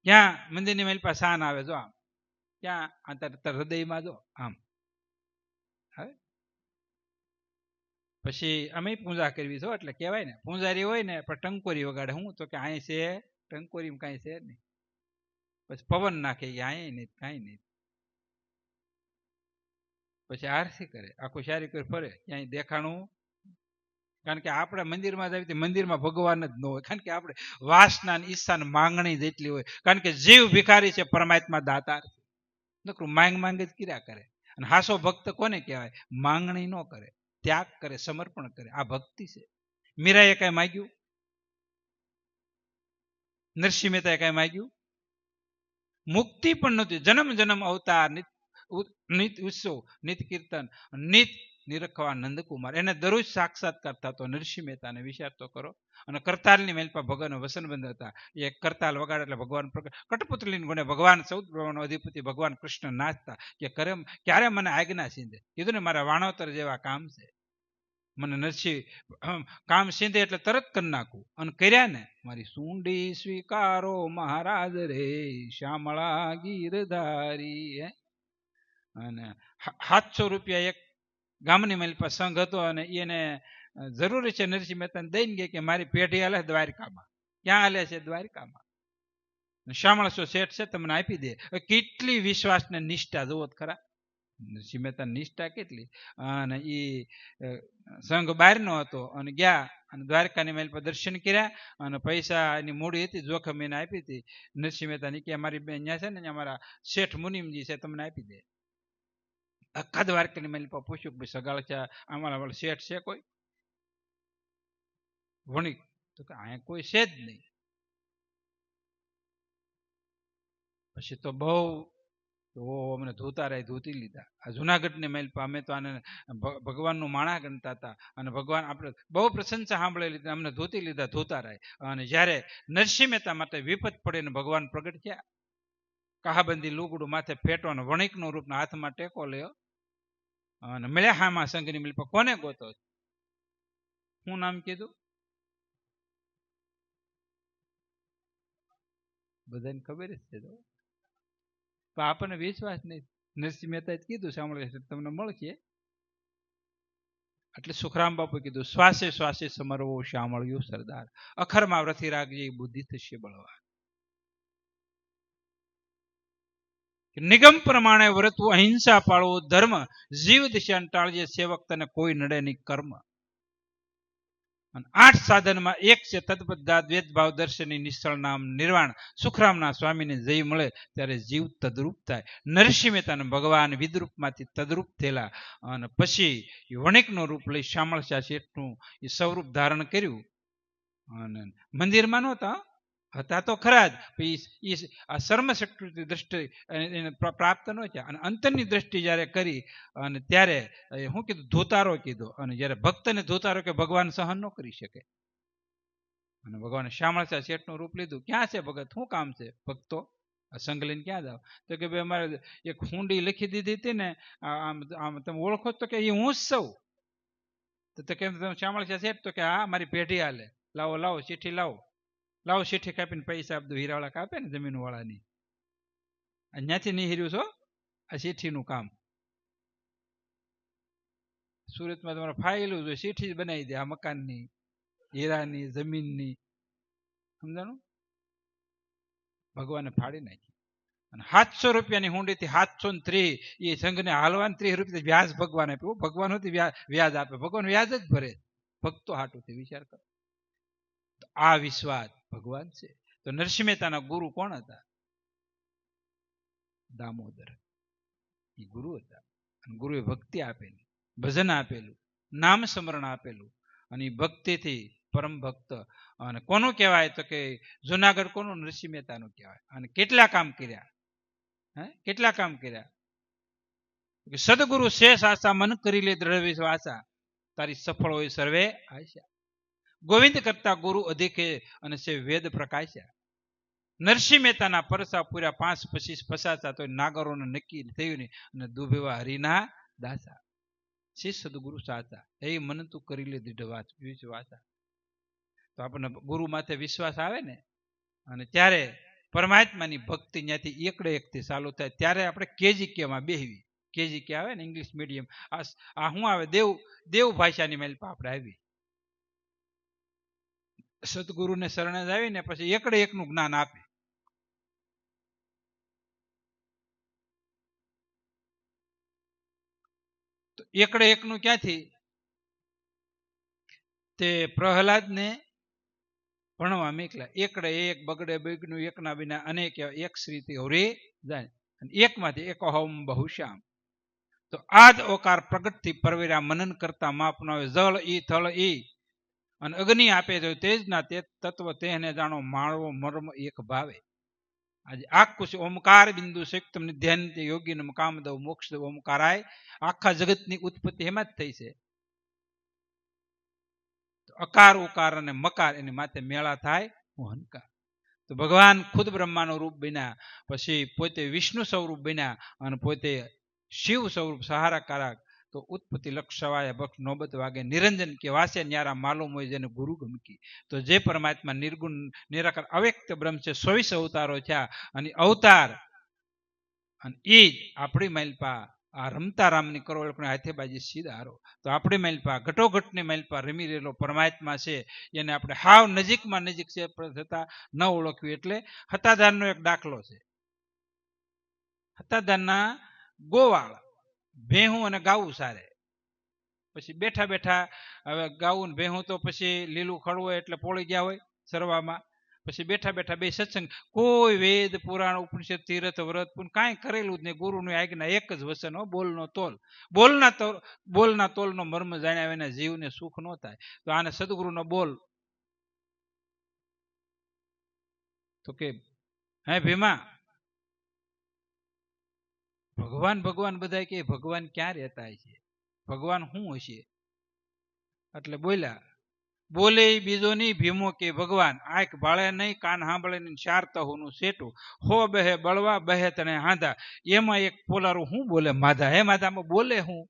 ક્યાં મંદિરની માઇલ પાસે શાન આવે, જો આમ ક્યાં હૃદયમાં જો આમ. પછી અમે પૂજા કરવી છો એટલે કહેવાય ને, પૂજારી હોય ને પણ ટંકોરી વગાડે. હું તો કે અહીં છે ટંકોરી કઈ છે નહીં. પછી પવન નાખે કે અહીં નહીં, કાંઈ નહીં. પછી આરતી કરે, આખું શારી કરી ફરે, ક્યાંય દેખાણું. કારણ કે આપણે મંદિરમાં જાય મંદિરમાં ભગવાન જ ન હોય, કારણ કે આપણે વાસના ઈચ્છા માંગણી જેટલી હોય. કારણ કે જીવ ભિખારી છે, પરમાત્મા દાતાર છે. નકરું માંગ જ કર્યા કરે. અને હાસો ભક્ત કોને કહેવાય? માંગણી ન કરે, ત્યાગ કરે, સમર્પણ કરે, આ ભક્તિ છે. મીરાએ કઈ માગ્યું? નરસિંહ મહેતાએ કઈ માગ્યું? મુક્તિ પણ નથી. જન્મ જન્મ અવતાર, નિત ઉત્સવ, નિત કીર્તન, નિત નિરખવા નંદકુમાર, એને દરરોજ સાક્ષાત્કાર થતો. નરસિંહ મહેતાને વિચાર તો કરો. અને કરતાલની મેલપા ભગવાન વસનબંધ હતા. એ કરતાલ વગાડે એટલે ભગવાન કઠપુતળીને ગુણે ભગવાન 14 બ્રહ્માંડનો અધિપતિ ભગવાન કૃષ્ણ નાચતા કે ક્યારે મને આજ્ઞા સીંધે. કીધું ને મારા વાણોતર જેવા કામ છે, મને નરસિંહ કામ સીંધે એટલે તરત કરી નાખું. અને કર્યા ને, મારી સુંડી સ્વીકારો મહારાજ રે શ્યામળા ગીરધારી. અને 700 રૂપિયા એક ગામની માલિપા સંઘ હતો અને એને જરૂરી છે નરસિંહ મહેતાને દઈને ગયા કે મારી પેઢી હાલે દ્વારકામાં. ક્યાં હાલે છે? દ્વારકામાં. શ્યામળસો શેઠ છે તમને આપી દે. કેટલી વિશ્વાસ ને નિષ્ઠા જોવો ખરા. નરસિંહ મહેતા નિષ્ઠા કેટલી. અને એ સંઘ બહારનો હતો અને ગયા અને દ્વારકાની માલિપા દર્શન કર્યા અને પૈસા એની મૂડી હતી જોખમ એને આપી હતી. નરસિંહ મહેતા કે મારી બેન ત્યાં છે ને અમારા શેઠ મુનિમજી છે તમને આપી દે. આખા દ્વારકાની માલિપા પૂછ્યું કે સગાળ છે અમારા શેઠ છે કોઈ વણિક? તો કે અહીંયા કોઈ છે જ નહીં. પછી તો બહુ અમને ધોતારાય ધોતી લીધા. આ જુનાગઢની માલિપા અમે તો આને ભગવાનનું માણા ગણતા હતા અને ભગવાન આપણે બહુ પ્રશંસા સાંભળેલી, અમને ધોતી લીધા ધોતારાય. અને જ્યારે નરસિંહ મહેતા માટે વિપત પડે ને ભગવાન પ્રગટ થયા, કહાબંધી લુગડું માથે ફેટવાનો વણિકનું રૂપના હાથમાં ટેકો લ્યો અને મળ્યા હામાં સંઘની મિલપા. કોને ગોતો? શું નામ કીધું? બધાને ખબર જ છે. પણ આપણને વિશ્વાસ નહીં. નરસિંહ મહેતાએ કીધું સાંભળે તમને મળશે. એટલે સુખરામ બાપુ કીધું શ્વાસે શ્વાસે સમરવો શ્યામળિયો સરદાર, અખરમાં વ્રથી રાખજે બુદ્ધિ થશે બળવા. નિગમ પ્રમાણે વર્તવું, અહિંસા પાળવો, ધર્મ જીવ દિશા ટાળજે, સેવક તને કોઈ નડે નહીં કર્મ. 8 સાધનમાં એક છે તદપદાત વેદભાવ દર્શની નિશ્ચળ નામ નિર્વાણ. સુખરામના સ્વામીને જય મળે ત્યારે જીવ તદરૂપ થાય. નરસિંહ મહેતાને ભગવાન વિદ્રુપમાંથી તદરૂપ થયેલા અને પછી વણિકનું રૂપ લઈ શામળશા શેઠનું એ સ્વરૂપ ધારણ કર્યું. અને મંદિરમાં નહોતા, હતા તો ખરા જ, આ સર્મશક્તિ દ્રષ્ટિ એને પ્રાપ્ત ન થયા. અને અંતરની દ્રષ્ટિ જ્યારે કરી અને ત્યારે શું કીધું? ધોતારો કીધો. અને જ્યારે ભક્તને ધોતારો કે ભગવાન સહન ન કરી શકે. અને ભગવાન શ્યામળશા શેઠનું રૂપ લીધું. ક્યાં છે ભગત? શું કામ છે? ભક્તો સંઘ લઈને ક્યાં જાવ? તો કે ભાઈ અમારે એક હુંડી લખી દીધી હતી ને, આમ તમે ઓળખો તો કે એ હું જ સૌ. તો કેમ તમે શ્યામળશા શેઠ? તો કે હા મારી પેઢી હાલે. લાવો લાવો ચીઠી લાવો. લાવો ચીઠી કાપીને પૈસા આપજો. હીરાવાળા કાપે ને જમીન વાળાની, અહીંયાથી નહીં હીર્યું છો આ ચીઠીનું કામ. સુરતમાં તમારે ફાઇલું જોઈએ, ચીઠી જ બનાવી દે આ મકાનની, હીરાની, જમીનની. સમજાણું? ભગવાને ફાડી નાખી. અને 700 રૂપિયાની હુંડીથી 730 એ સંઘને હાલવાન 30 રૂપિયા વ્યાજ ભગવાન આપ્યું. ભગવાન હતી વ્યાજ આપે. ભગવાન વ્યાજ જ ભરે ભક્તો હાટુથી. વિચાર કરો. આ વિશ્વાસ ભગવાન છે. તો નરસિંહ મહેતાના ગુરુ કોણ હતા? દામોદર. એ ગુરુ હતા. અને ગુરુએ ભક્તિ આપેલી, ભજન આપેલું, નામ સ્મરણ આપેલું. અને એ ભક્તિથી પરમ ભક્ત. અને કોનું કહેવાય? તો કે જુનાગઢ કોનું? નરસિંહ મહેતાનું કહેવાય. અને કેટલા કામ કર્યા? કેટલા કામ કર્યા? સદગુરુ શેષ આશા મન કરી લે દ્રઢ વિશ્વાસા, તારી સફળ હોય સર્વે આશા. ગોવિંદ કરતા ગુરુ અધિકે અને છે વેદ પ્રકાશ્યા. નરસિંહ મહેતાના પરસા પૂર્યા 5 25 પસાસા તો નાગરોને નક્કી થયું નહીં. અને દુભેવા હરિના દાસા. શી સદગુરુ સાચા, એ મન તું કરી લે દ્રઢ વિશ્વાસા. તો આપણને ગુરુ માથે વિશ્વાસ આવે ને, અને ત્યારે પરમાત્માની ભક્તિ ત્યાંથી એકડે એકથી ચાલુ થાય. ત્યારે આપણે કેજીકેમાં બેહવી. કેજી કે આવે ને ઇંગ્લિશ મીડિયમ, આ શું આવે? દેવ ભાષાની મેલપા આપણે આવી. સદગુરુને શરણે જ આવીને પછી એકડે એકનું જ્ઞાન આપે. તો એકડે એકનું ક્યાંથી? તે પ્રહલાદને ભણવા મેકલા. એકડે એક બગડે બેગનું એકના વિના અનેક એક શ્રીથી હરે જાય. અને એકમાંથી એક હોમ બહુશ્યામ. તો આદ ઓકાર પ્રગટથી પરવેરા મનન કરતા માપના હોય. જળ ઈ થળ ઈ અને અગ્નિ આપે તો તેજના તે તત્વ તેને જાણો માળવો મર્મ એક ભાવે. આજે આખું છે ઓમકાર બિંદુ સંયુક્તમ નિધ્યાનતે યોગી કામ દવ મોક્ષ દવ ઓમકારાય. આખા જગતની ઉત્પત્તિ એમાં જ થઈ છે. અકાર ઉકાર અને મકાર એની માથે મેળા થાય હંકાર. તો ભગવાન ખુદ બ્રહ્માનું રૂપ બન્યા, પછી પોતે વિષ્ણુ સ્વરૂપ બન્યા અને પોતે શિવ સ્વરૂપ સહારાકારક. તો ઉત્પત્તિ લક્ષવાય ભક્ષ નોબત વાગે નિરંજન કે વાસે ન્યારા માલુમ હોય જેને ગુરુ ગમકી. તો જે પરમાત્મા નિર્ગુણ નિરાકાર અવ્યક્ત બ્રહ્મ છે, 24 અવતારો થયા અને અવતાર અને એ જ આપણી માલપા આ રમતા રામની કરો હાથે બાજી સીધારો. તો આપણી માલપા ઘટોઘટની માલપા રમી રહેલો પરમાત્મા છે, એને આપણે હાવ નજીકમાં નજીક છે છતાં ન ઓળખ્યું. એટલે હતાધારનો એક દાખલો છે. હતાધારના ગોવાળ ભેહું અને ગાવું સારે. પછી બેઠા બેઠા હવે ગાવું ને ભેહું તો પછી લીલું ખડવું એટલે પોળી ગયા હોય સરવામાં. પછી બેઠા બેઠા બે સત્સંગ, કોઈ વેદ પુરાણ ઉપનિષદ તીર્થ વ્રત કાંઈ કરેલું જ નહીં. ગુરુની આજ્ઞા એક જ વચન, બોલનો તોલ. બોલના તોલનો મર્મ જાણ્યા વિના જીવને સુખ ન થાય. તો આને સદગુરુનો બોલ. તો કે હે ભીમા, ભગવાન ભગવાન બધા કે ભગવાન ક્યાં રહેતા છે, ભગવાન શું હશે? એટલે બોલ્યા, બોલે બીજો નહીં ભીમો કે ભગવાન આંખ ભાળે નહીં, કાન સાંભળે નહીં, 4 તહોનું સેટું, હો બહે બળવા બહે તને હાંધા, એમાં એક પોલારું હું બોલે માધા. હે માધામાં બોલે હું?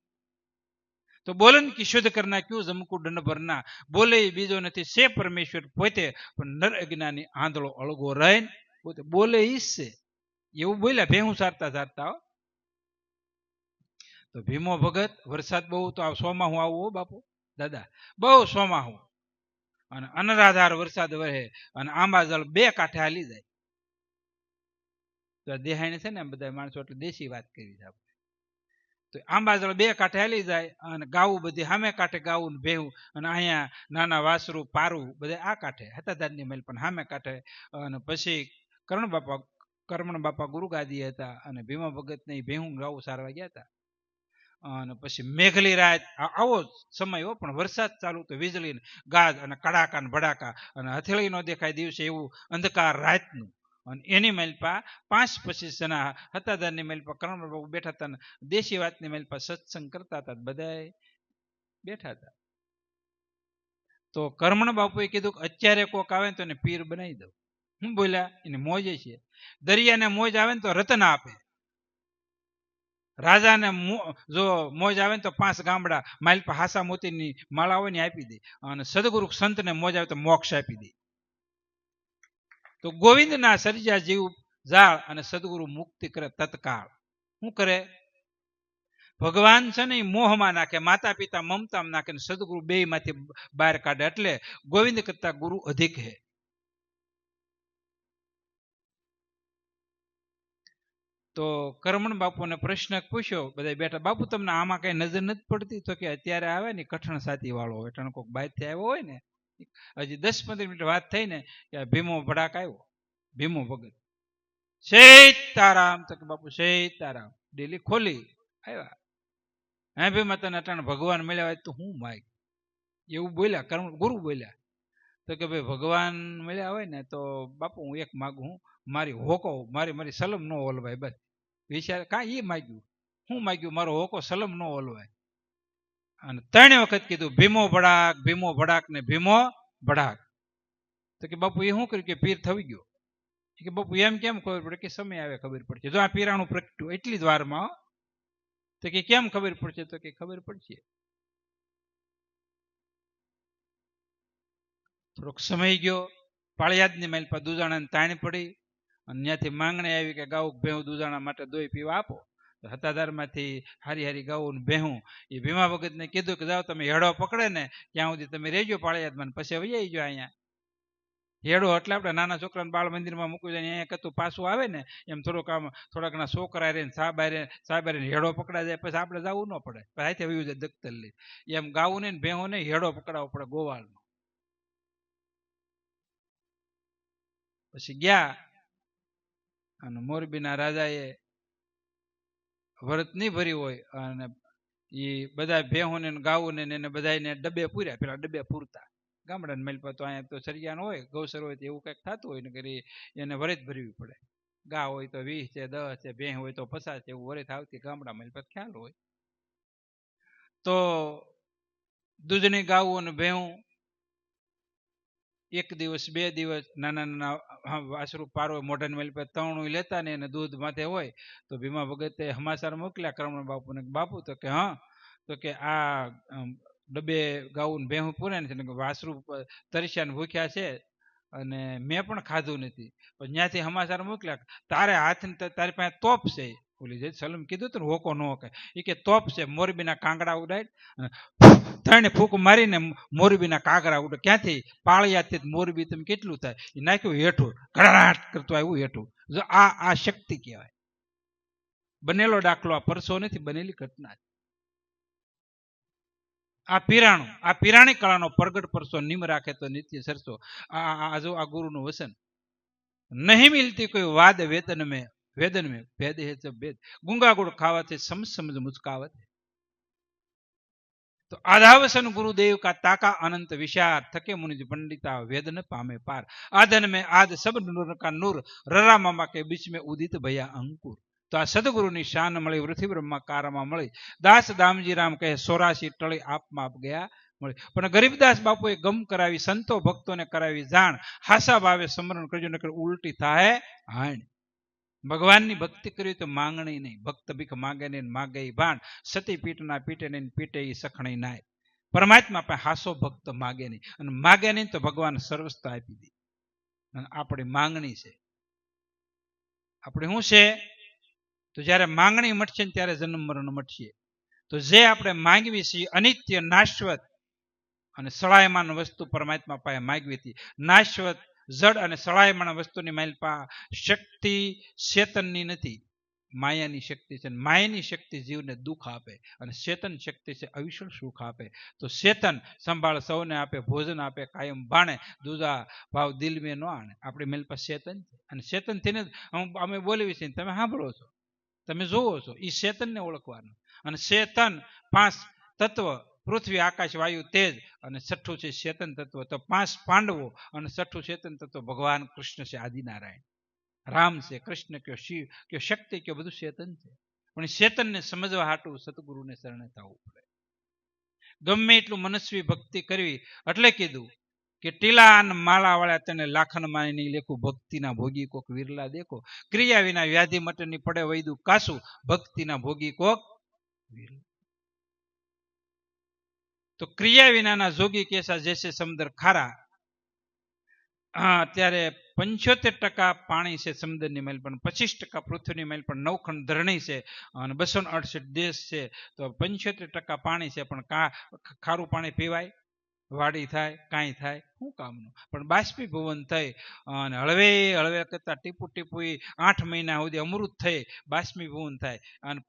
તો બોલન કી શુદ્ધ કરના ક્યું જમકુ દંડ ભરના. બોલે બીજો નથી સે પરમેશ્વર પોતે, પણ નર અજ્ઞાની આંધળો અળગો રહીને પોતે બોલે ઈજ છે. એવું બોલ્યા ભેહું સારતા સારતા. તો ભીમો ભગત, વરસાદ બહુ તો સોમાહું આવું બાપુ દાદા, બહુ સોમાહું અને અનરાધાર વરસાદ વહે અને આંબા જળ 2 કાંઠે હાલી જાય. તો દેહાણી છે ને બધા માણસો એટલે દેશી વાત કરી છે આપણે. તો આંબા જળ 2 કાંઠે હાલી જાય અને ગાવું બધી સામે કાંઠે ગાવું ને ભેહું, અને અહીંયા નાના વાસરું પારું બધા આ કાંઠે હતાધારની મેલ પણ સામે કાંઠે. અને પછી કર્મણ બાપા ગુરુગાદી હતા અને ભીમા ભગત ને ભેહું ગાવું સારવા ગયા હતા. અને પછી મેઘલી રાત આવો સમય હો, પણ વરસાદ ચાલુ તો વીજળી ગાજ અને કડાકા ને ભડાકા અને હથેળી નો દેખાય દિવસે એવું અંધકાર રાતનું. અને એની મેલપા 5-25 જણા હતાધારની મેલપા કર્મણ બાપુ બેઠા હતા, દેશી વાતની મેલપા સત્સંગ કરતા હતા, બધા બેઠા હતા. તો કર્મણ બાપુએ કીધું કે અત્યારે કોક આવે ને તો એને પીર બનાવી દઉં. હું બોલ્યા? એને મોજ છે. દરિયાને મોજ આવે ને તો રતન આપે, રાજાને જો મોજ આવે ને તો 5 ગામડા માલપા હાસા મોતીની માળા હોય ને આપી દે, અને સદગુરુ સંતને મોજ આવે તો મોક્ષ આપી દે. તો ગોવિંદના સર્જા જીવ જાળ અને સદગુરુ મુક્તિ કરે તત્કાળ. શું કરે? ભગવાન છે ને મોહમાં નાખે, માતા પિતા મમતામાં નાખે, સદગુરુ 2 માંથી બહાર કાઢે. એટલે ગોવિંદ કરતા ગુરુ અધિક હે. તો કર્મણ બાપુને પ્રશ્ન પૂછ્યો, બધા બેઠા, બાપુ તમને આમાં કઈ નજર નથી પડતી? તો કે અત્યારે આવે ને કઠણ સાથી વાળો હોય, એટલે કોઈક બાઈથી આવ્યો હોય ને, હજી 10-15 મિનિટ વાત થઈ ને કે ભીમો ભડાક આવ્યો. ભીમો ભગત સીતારામ. તો કે બાપુ સીતારામ. ડેલી ખોલી આવ્યા. હે ભીમા, તને અટાણે ભગવાન મળ્યા હોય તો હું માગ? એવું બોલ્યા કર્મ ગુરુ બોલ્યા. તો કે ભાઈ ભગવાન મળ્યા હોય ને તો બાપુ હું એક માગું, મારી હોકો મારી સલમ ન ઓલવાય. બસ વિચાર કાંઈ એ માગ્યું. હું માગ્યું? મારો હોકો સલમ ન ઓલવાય. અને 3 વખત કીધું ભીમો ભડાક, ભીમો ભડાક ને ભીમો ભડાક. તો કે બાપુ એ શું કર્યું? કે પીર થઈ ગયો. કે બાપુ એમ કેમ ખબર પડે? કે સમય આવે ખબર પડશે. જો આ પીરાણું પ્રગટ્યું એટલી જ વારમાં. તો કે કેમ ખબર પડશે? તો કે ખબર પડશે. થોડોક સમય ગયો, પાળિયાદની માલપા દુજાણાને તાણ પડી અને ત્યાંથી માંગણી આવી કે ગાઉ ભેહું દુજાણા માટે દોઈ પીવા આપો. હતાધારમાંથી હારી હારી ગાઉં ભેહું એ ભીમા ભગતને કીધું કે જાઓ તમે હેડો પકડે ને ત્યાં સુધી તમે રહેજો પાળિયાદમાં, પછી વહી આવજો. અહીંયા હેડો એટલે આપણે નાના છોકરાને બાળ મંદિરમાં મૂકી જાય અહીંયા કતું પાછું આવે ને એમ થોડા ઘણા છોકરા રે સાહેબ હેડો પકડા જાય, પછી આપણે જવું ન પડે, હાથે વયું જાય દખ્તર લઈ. એમ ગાવું ને ભેહું ને હેડો પકડાવવો પડે ગોવાળનો. પછી ગયા અને મોરબીના રાજાએ વ્રત નહીં ભર્યું હોય અને એ બધા ભેહું ને ગાવું ને એને બધાને ડબ્બે પૂર્યા. પેલા ડબ્બે પૂરતા ગામડાને મેલપા તો અહીંયા તો સરિયાનો હોય, ગૌસર હોય તો એવું કંઈક થતું હોય ને કરી એને વ્રત ભરવી પડે. ગા હોય તો 20 છે, 10 છે, ભેં હોય તો 50 છે, એવું વરેથ આવતી ગામડામાં ખ્યાલ હોય. તો દૂધની ગાવું અને ભેહું એક દિવસ 2 દિવસ નાના નાના વાસરું પારો મોઢાની મેલ પર તણું લેતા ને એને દૂધ માથે હોય તો ભીમા ભગતે સમાચાર મોકલ્યા કરમણ બાપુને, બાપુ તો કે હા, તો કે આ ડબ્બે ગાવું ભેહું પૂરે ને વાસરું તરસ્યા ને ભૂખ્યા છે અને મેં પણ ખાધું નથી, પણ ત્યાંથી સમાચાર મોકલ્યા તારે હાથ તારી પાસે તોપ છે. ઓલી જે સલમ કીધું તો હોકો ન હોકે, એ કે તોપ છે, મોરબીના કાંગડા ઉડાય ત્રણે ફૂંક મારીને મોરબીના કાંગરા ઉડે. ક્યાંથી? પાળિયાથી મોરબી તમે કેટલું થાય એ નાખ્યું હેઠું, ઘડાટ કરતું આવ્યું હેઠું. જો આ શક્તિ કહેવાય. બનેલો દાખલો, આ પરસો નથી, બનેલી ઘટના. આ પીરાણી કળાનો પ્રગટ પરસો નિમ રાખે તો નિત્ય સરસો. આ ગુરુનું વચન. નહીં મિલતી કોઈ વાદ વેદન મેં ભેદ હે જબ ભેદ, ગુંગા ગુड़ ખાવાથી સમજ મુસ્કાવત. तो आधावसन गुरुदेव का ताका अनंत विशार, थके मुनिज पंडिता वेद न पामे पार, आधन में आद सब नूर का नूर, ररा मामा के बीच में उदित भया अंकुर. तो आ सदगुरु ની શાન મળી, વૃથિ બ્રહ્મા કારમાં મળી. દાસ દામજી રામ કહે 84 ટળી આપમાં આપ ગયા મળી. પણ ગરીબદાસ બાપુએ ગમ કરાવી, સંતો ભક્તોને કરાવી જાણ, હાસા ભાવે સ્મરણ કરજો નકર ઉલટી થાય હાણ. ભગવાનની ભક્તિ કરવી તો માંગણી નહીં, ભક્ત ભીખ માગે ને માગે ભાણ, સતી પીટના પીટે ને પીટે સખણી નાય. પરમાત્મા પાસે હાસો ભક્ત માગે નહીં, અને માગે નહીં તો ભગવાન સર્વસ્થ આપી દે. અને આપણી માંગણી છે. આપણે શું છે? તો જયારે માંગણી મટશે ને ત્યારે જન્મ મરણ મટશે. તો જે આપણે માંગવી છીએ અનિત્ય, નાશવત અને સળાયમાન વસ્તુ પરમાત્મા પાસે માગવી હતી. નાશવત, જડ અને સળાયમાન વસ્તુની માલપા શક્તિ ચેતનની નથી, માયાની શક્તિ છે. માયાની શક્તિ જીવને દુઃખ આપે અને ચેતન શક્તિ છે અવિષળ સુખ આપે. તો ચેતન સંભાળ સૌને આપે, ભોજન આપે કાયમ ભાણે, દૂધા ભાવ દિલ મેં ન આણે. આપણી માલપા ચેતન છે, અને ચેતનથી ને અમે બોલવી છીએ, તમે સાંભળો છો, તમે જોવો છો, એ ચેતનને ઓળખવાનું. અને ચેતન 5 તત્વ, પૃથ્વી આકાશ વાયુ તેજ, અને છઠ્ઠું છે ચેતન તત્વ. તો 5 પાંડવો અને છઠ્ઠું ચેતન તત્વ ભગવાન કૃષ્ણ છે, આદિનારાયણ રામ છે, કૃષ્ણ કયો, શિવ કયો, શક્તિ કયો, બધું ચેતન છે. પણ ચેતનને સમજવા હાટું સતગુરુને શરણે થવું પડે. ગમે એટલું મનસ્વી ભક્તિ કરવી. એટલે કીધું કે ટીલા અને માલા વાળા તને લાખન માની નહીં લેખું, ભક્તિના ભોગી કોક વિરલા દેખો, ક્રિયા વિના વ્યાધિ મટની પડે વૈદું કાસું, ભક્તિના ભોગી કોક વિરલા. તો ક્રિયા વિનાના જોગી કેસા જૈસે સમુદ્ર ખારા. અત્યારે 75% પાણી છે સમુદ્રની મેલ, પણ 25% પૃથ્વીની મેલ, પણ 9 ખંડ ધરણી છે અને 268 દેશ છે. તો 75% પાણી છે, પણ ખારું પાણી પીવાય? વાડી થાય, કાંઈ થાય, શું કામનું? પણ બાષ્પીભવન થઈ અને હળવે હળવે કરતા ટીપુ ટીપુ 8 મહિના સુધી અમૃત થઈ બાષ્પીભવન થાય. અને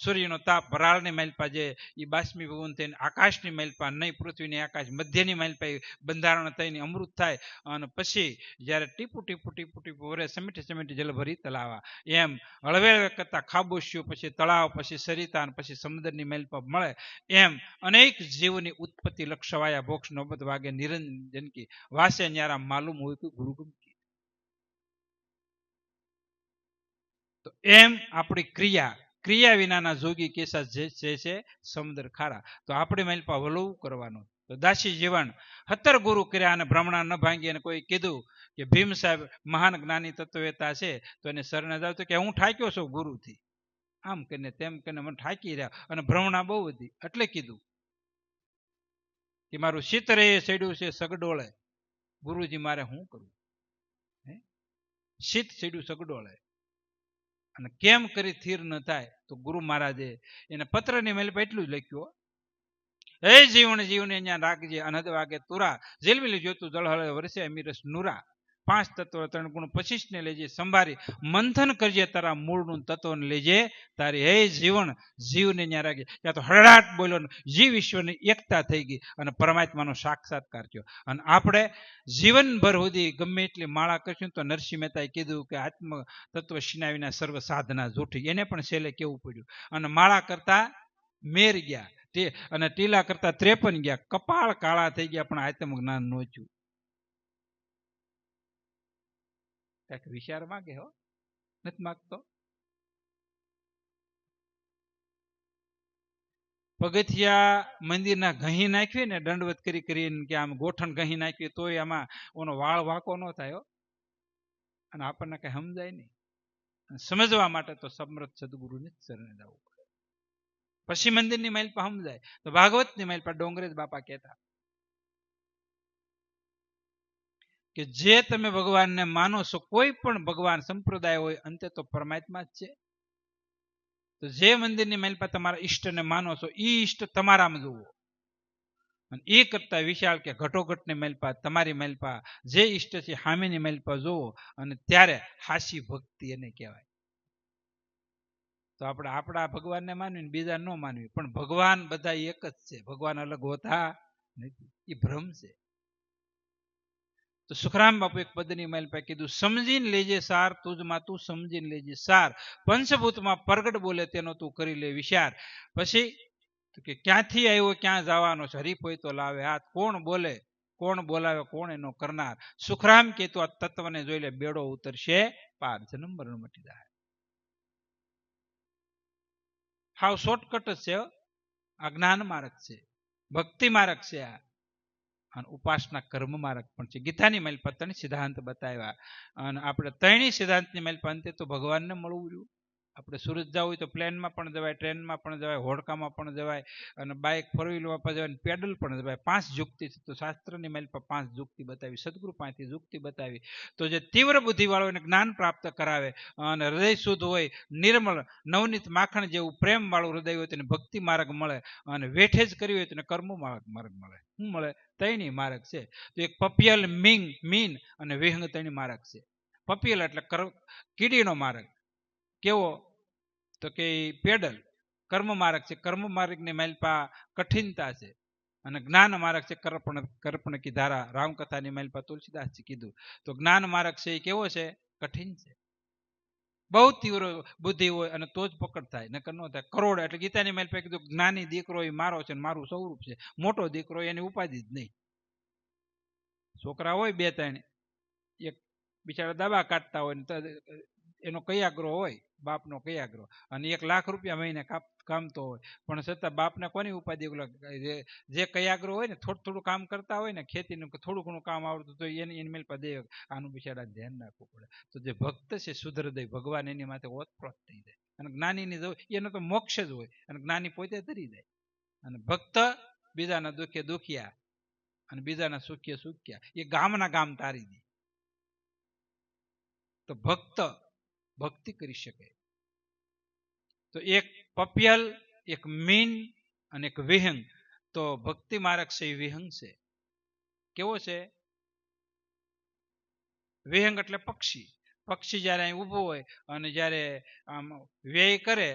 સૂર્યનો તાપ વરાળની માલપા જે એ બાષ્પીભવન થઈને આકાશની માલપા, નહીં પૃથ્વીની આકાશ મધ્યની માલપા બંધારણ થઈને અમૃત થાય. અને પછી જ્યારે ટીપુ ટીપુ ટીપુ ટીપુ વરે સમીઠી સમીઠી જલભરી તલાવા, એમ હળવે હળવે કરતા ખાબોશિયું, પછી તળાવ, પછી સરિતા, પછી સમુદ્રની માલપા મળે. એમ અનેક જીવની ઉત્પત્તિ લક્ષવાયા ભોક્ષ નોબત વાગે નિરંજન કી, વાસે ન્યારા માલુમ હોય તો ગુરુગમ કી. તો એમ આપણી ક્રિયા વિનાના જોગી કેસા જે છે સમુદ્ર ખારા. તો આપણી માલપા વલવું કરવાનું. તો દાસી જીવન 17 ગુરુ કર્યા અને ભ્રમણા ન ભાંગી. અને કોઈ કીધું કે ભીમ સાહેબ મહાન જ્ઞાની તત્વવેતા છે, તો એને શરણે જાવ તો કે હું ઠાક્યો છું ગુરુથી, આમ કરીને તેમ કરીને મને ઠાકી રહ્યા, અને ભ્રમણા બહુ હતી. એટલે કીધું કે મારું શીતરે સેડ્યું છે સગડોળે, ગુરુજી મારે શું કરવું? શીત સેડ્યું સગડોળે, અને કેમ કરી થીર ન થાય? તો ગુરુ મહારાજે એને પત્રની મેલ પર એટલું જ લખ્યું, હે જીવન જીવને અહીંયા રાખજે અનહદ વાગે તુરા, જેલમિલી જોતું જળહળે વરસે અમીરસ નુરા. 5 તત્વ 3 ગુણ 25 ને લેજે સંભારી, મંથન કરજે તારા મૂળનું તત્વને લેજે તારી. હે જીવન જીવને ત્યાં રાખજે. ત્યાં તો હળડાટ બોલ્યો, જીવ વિશ્વની એકતા થઈ ગઈ અને પરમાત્માનો સાક્ષાત્કાર થયો. અને આપણે જીવનભર સુધી ગમે એટલી માળા કરશું તો નરસિંહ મહેતાએ કીધું કે આત્મ તત્વ શીના વિના સર્વ સાધના જૂઠી. એને પણ છેલ્લે કેવું પડ્યું. અને માળા કરતા મેર ગયા, અને ટીલા કરતા 53 ગયા, કપાળ કાળા થઈ ગયા, પણ આત્મ જ્ઞાન નોચ્યું. વિચાર માંગે હો. નથી માગતો. પગથિયા મંદિરના ઘહી નાખવી ને દંડવત કરી કરીને કે આમ ગોઠણ ઘહી નાખવી તોય આમાં ઓનો વાળ વાંકો ન થાય હો. અને આપણને કઈ સમજાય નહીં. સમજવા માટે તો સમર્થ સદગુરુને જ શરણે જવું પડે. પછી મંદિરની માઇલ પર સમજાય. તો ભાગવતની માઇલ પર ડોંગરેજ બાપા કહેતા કે જે તમે ભગવાનને માનો છો, કોઈ પણ ભગવાન સંપ્રદાય હોય, અંતે તો પરમાત્મા જ છે. તો જે મંદિરની માઇલ પર તમારા ઈષ્ટને માનો છો, ઈ ઈષ્ટ તમારામાં જુઓ. અને એ કરતા વિશાળ કે ઘટોઘટની મેલપા, તમારી મેલપા જે ઈષ્ટ છે હામીની મેલપા જોવો, અને ત્યારે હાસી ભક્તિ એને કહેવાય. તો આપણે આપણા ભગવાનને માનવી, બીજા ન માનવી, પણ ભગવાન બધા એક જ છે. ભગવાન અલગ હોતા નથી, એ ભ્રમ છે. તો સુખરામ બાપુ એક પદની માઇલ પર કીધું, સમજીને લેજે સાર, તુજમાં તું સમજીને લેજે સાર, પંચભૂતમાં પ્રગટ બોલે તેનો તું કરી લે વિચાર. પછી કે ક્યાંથી આવ્યો, ક્યાં જવાનો છે, હરીફ હોય તો લાવે હાથ, કોણ બોલે કોણ બોલાવે, કોણ એનો કરનાર. સુખરામ કહેતું આ તત્વને જોઈ લે, બેડો ઉતરશે પાર, જન્મ મરણ મટી જાય. હાવ શોર્ટકટ જ છે. આ જ્ઞાન માર્ગ છે, ભક્તિ માર્ગ છે, આ અને ઉપાસના કર્મ માર્ગ પણ છે. ગીતાની માઇલ પર ત્રણ સિદ્ધાંત બતાવ્યા, અને આપણે ત્રણેય સિદ્ધાંતની માઇલ પર અંતે તો ભગવાનને મળવું રહ્યું. આપણે સુરત જવું હોય તો પ્લેનમાં પણ જવાય, ટ્રેનમાં પણ જવાય, હોડકામાં પણ જવાય, અને બાઇક ફોર વ્હીલમાં પણ જવાય, પેડલ પણ જવાય. 5 યુક્તિ છે. તો શાસ્ત્રની માઇલ પર 5 યુક્તિ બતાવી, સદગુરુ પાસેથી યુક્તિ બતાવી. તો જે તીવ્ર બુદ્ધિ વાળો એને જ્ઞાન પ્રાપ્ત કરાવે, અને હૃદય શુદ્ધ હોય, નિર્મળ નવનીત માખણ જેવું પ્રેમ વાળું હૃદય હોય, તેને ભક્તિ માર્ગ મળે. અને વેઠે જ કરી હોય તેને કર્મ માર્ગ મળે. શું મળે? ત્રણેય માર્ગ છે. તો એક પપિયલ, મીન અને વિહંગ ત્રણેય માર્ગ છે. પપિયલ એટલે કીડીનો માર્ગ. કેવો? તો કે પેડલ કર્મ માર્ગ છે. કર્મ માર્ગની માઇલપા કઠિનતા છે. અને જ્ઞાન માર્ગ છે કર્પણ કી ધારા. રામકથાની માઇલપા તુલસીદાસજી કીધું. તો જ્ઞાન માર્ગ છે એ કેવો છે? કઠિન છે. બહુ તીવ્ર બુદ્ધિ હોય અને તો જ પકડ થાય, નકર ન થાય. કરોડ એટલે ગીતાની માઇલ પર કીધું, જ્ઞાની દીકરો એ મારો છે, મારું સ્વરૂપ છે. મોટો દીકરો એની ઉપાધિ જ નહીં. છોકરા હોય 2-3, એક બિચારા દવા કાઢતા હોય, એનો કયાગ્રહ હોય, બાપનો કયાગ્રહ, અને 1 લાખ રૂપિયા મહિને કામતો હોય, પણ છતાં બાપને કોની ઉપાધિ? જે કયાગ્રહ હોય ને, થોડું કામ કરતા હોય ને, ખેતીનું થોડું ઘણું કામ આવડતું તો એની મેલ પર દે. આનું બિચારા ધ્યાન રાખવું પડે. તો જે ભક્ત છે શુદ્ધહૃદય, ભગવાન એની માથે ઓતપ્રોત થઈ જાય. અને જ્ઞાનીની એનો તો મોક્ષ જ હોય, અને જ્ઞાની પોતે તરી જાય. અને ભક્ત બીજાના દુઃખે દુખિયા અને બીજાના સુખ્ય સુખ્યા, એ ગામના ગામ તારી દે. તો ભક્ત ભક્તિ કરી શકે. તો એક પપિયલ, એક મીન અને એક વિહંગ. તો ભક્તિ માર્ગ છે એ વિહંગ છે. કેવો છે? વિહંગ એટલે પક્ષી. પક્ષી જયારે અહીં ઉભો હોય અને જયારે આમ વ્યય કરે,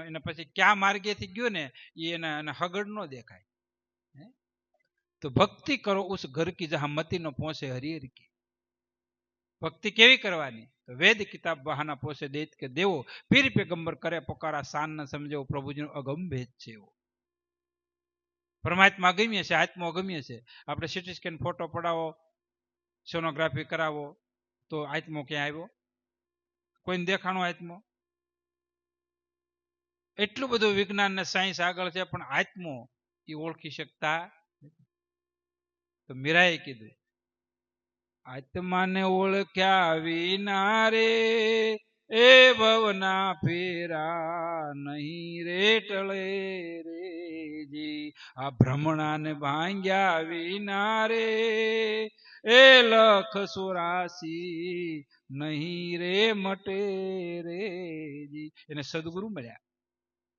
એને પછી ક્યાં માર્ગેથી ગયો ને એને હગડ ન દેખાય. તો ભક્તિ કરો ઉસ ઘર કી જહાં મતિ ન પહોંચે હરિહર કી. ભક્તિ કેવી કરવાની? તો વેદ કિતાબ બહાના પોસે દેત કે દેવો, પીર પેગંબર કરે પોકારા, શાન ન સમજેવો, પ્રભુજીનો અગમ ભેદ છે એવો. પરમાત્મા અગમ્ય છે, આત્મા અગમ્ય છે. આપણે સીટી સ્કેન ફોટો પડાવો, સોનોગ્રાફી કરાવો, તો આત્મો ક્યાં આવ્યો? કોઈને દેખાણો આત્મો? એટલું બધું વિજ્ઞાન ને સાયન્સ આગળ છે, પણ આત્મો એ ઓળખી શકતા. તો મીરાએ કીધું, આત્માને ઓળખ્યા વિના રે એ ભવના ફેરા નહીં રે ટળે રેજી. આ ભ્રમણાને ભાંગ્યા વિના રે એ લખ 84 નહીં રે મટે રેજી. એને સદગુરુ મળ્યા.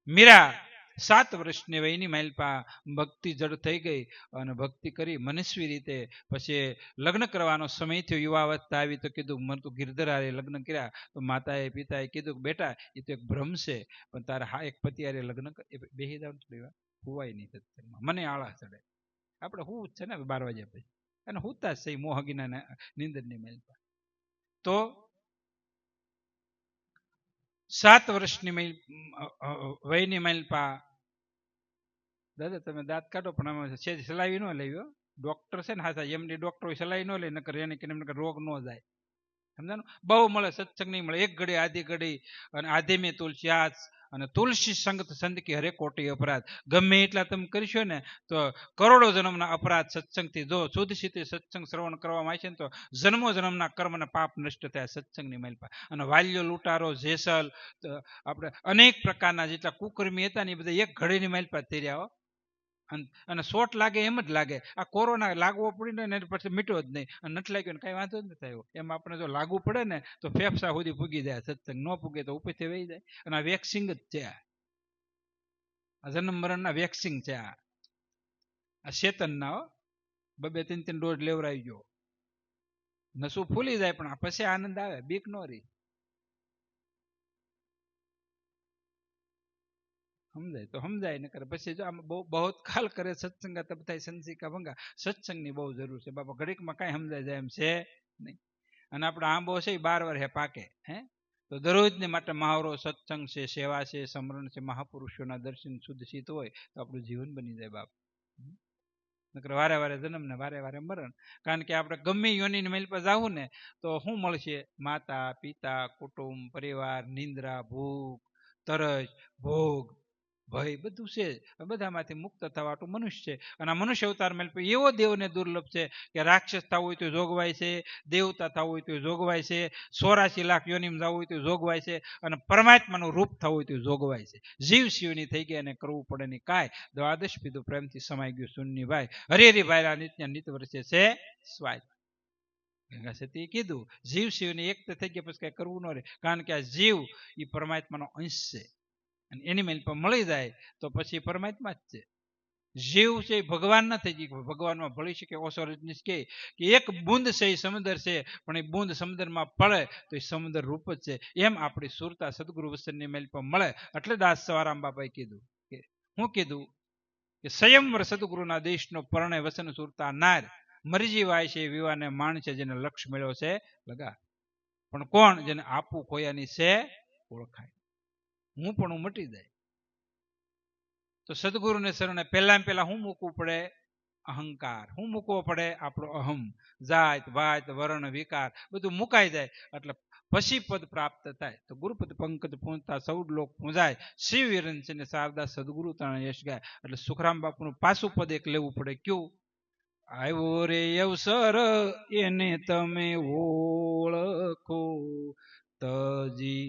મીરા 7 વર્ષની વયની માઇલપા ભક્તિ જડ થઈ ગઈ, અને ભક્તિ કરી મનસ્વી રીતે. પછી લગ્ન કરવાનો સમય થયો, યુવાવસ્થા આવી, તો કીધું મને તો ગિરધરાએ લગ્ન કર્યા. તો માતાએ પિતાએ કીધું, બેટા એ તો એક ભ્રમ છે, પણ તારે એક પતિ હારે લગ્ન બેહી જાવ હુવાય નહીં, મને આળા ચડે. આપણે હું જ છે ને 12 વાગ્યા પછી, અને હુતા જ છે મોહગીના નીંદરની માઇલપા. તો 7 વર્ષની વયની માઇલપા, દાદા તમે દાંત કાઢો, પણ આમાં સેજ સલાવી ન લેવી. ડોક્ટર છે ને, હા એમડી ડોક્ટર સલાઈ ન લે, નકર એને રોગ ન જાય. સમજાનું? બહુ મળે સત્સંગ નહીં મળે. એક ઘડી આધી ઘડી અને આધે મેં તુલસીયાસ અને તુલસી સંગત સંદકી હરે કોટી અપરાધ. ગમે એટલા તમે કરશો ને તો કરોડો જન્મના અપરાધ સત્સંગથી જો શુદ્ધ સીતે સત્સંગ શ્રવણ કરવામાં આવે છે ને તો જન્મો જન્મના કર્મના પાપ નષ્ટ થયા સત્સંગની મહિમા. અને વાલ્યો, લૂંટારો, જેસલ, આપણે અનેક પ્રકારના જેટલા કુકર્મી હતા ને એ બધા એક ઘડીની મહિમા થઈ રહ્યા હો. અને શોટ લાગે એમ જ લાગે. આ કોરોના લાગવો પડીને ને પછી મીટો જ નહીં, અને નથી લાગ્યો ને કઈ વાંધો જ નથી આવ્યો. એમ આપણે જો લાગુ પડે ને તો ફેફસા સુધી પૂગી જાય સત્સંગ, ન પૂગે તો ઉપરથી વહી જાય. અને આ વેક્સિંગ જ છે, આ જન્મ મરણના વેક્સિંગ છે. આ ચેતન ના બબે 3-3 ડોઝ લેવરાઈ ગયો, નસું ફૂલી જાય પણ પછી આનંદ આવે, બીક નો રહી. સમજાય તો સમજાય, ને કરે પછી જો આમ બહુ કાલ કરે સત્સંગ તબ થાય સંસિકા ભંગા. સત્સંગની બહુ જરૂર છે બાપા, ઘડીકમાં કઈ સમજાય જાય એમ છે નહીં. અને આપણે આંબો છે એ 12 વર્ષે પાકે. તો દરરોજને માટે મહાવરો સત્સંગ છે, સેવા છે, સમરણ છે, મહાપુરુષોના દર્શન શુદ્ધ સીત હોય તો આપણું જીવન બની જાય બાપ. નકર વારે વારે જન્મ ને વારે વારે મરણ. કારણ કે આપણે ગમે યોનિની મેલ પર જાવું ને તો શું મળશે? માતા, પિતા, કુટુંબ, પરિવાર, નિંદ્રા, ભૂખ, તરસ, ભોગ, ભય બધું છે. બધામાંથી મુક્ત થવાતું મનુષ્ય છે. અને આ મનુષ્ય અવતાર મેલ એવો દેવને દુર્લભ છે કે રાક્ષસ થવું હોય તો જોગવાય છે, દેવતા થવું હોય તો જોગવાય છે, 84 લાખ યોનિમ જવું હોય તો જોગવાય છે, અને પરમાત્માનું રૂપ થવું હોય તો જોગવાય છે. જીવ શિવની થઈ ગયા અને કરવું પડે ની કાય, દ્વાદશ પીધું પ્રેમથી સમાઈ ગયું શૂન્ય ભાઈ, હરિહરી ભાઈલા નિત્ય નિત વર્ષે છે સ્વાય. ગંગા સતીએ કીધું જીવ શિવની એક થઈ ગયા પછી કઈ કરવું ન રહે. કારણ કે આ જીવ એ પરમાત્માનો અંશ છે, અને એની મેલ પર મળી જાય તો પછી પરમાત્મા જ છે. જીવ છે ભગવાન નથી ગઈ, ભગવાનમાં ભળી શકે. ઓસો રજનીશ કે એક બુંદ છે એ સમુદ્ર છે, પણ એ બુંદ સમુદ્રમાં પડે તો એ સમુદ્ર રૂપ જ છે. એમ આપણી સુરતા સદગુરુ વસનની મેલ પર મળે. એટલે દાસ સવારામ બાપાએ કીધું કે હું કીધું કે સંયમવર સદગુરુના દેશનો પરણે વસન સુરતા નાર, મરજી વાય છે વિવાને માણ છે, જેને લક્ષ મેળ્યો છે લગા. પણ કોણ? જેને આપવું ખોયાની છે ઓળખાય, હું પણ મટી જાય. તો સદગુરુને શરણે પહેલા હું મૂકવું પડે? અહંકાર. હું મૂકવો પડે? આપણો અહમ, જાત વાત વર્ણ વિકાર બધું મુકાઈ જાય એટલે પછી પદ પ્રાપ્ત થાય. તો ગુરુપદ પંકજ પહોંચતા સૌ લોક પૂંજાય, શિવ વિરન છે ને શારદા સદગુરુ તણ યશ ગાય. એટલે સુખરામ બાપુનું પાછું પદ એક લેવું પડે. કયું? આવ્યો રે અવસર એને તમે ઓળખો, તજી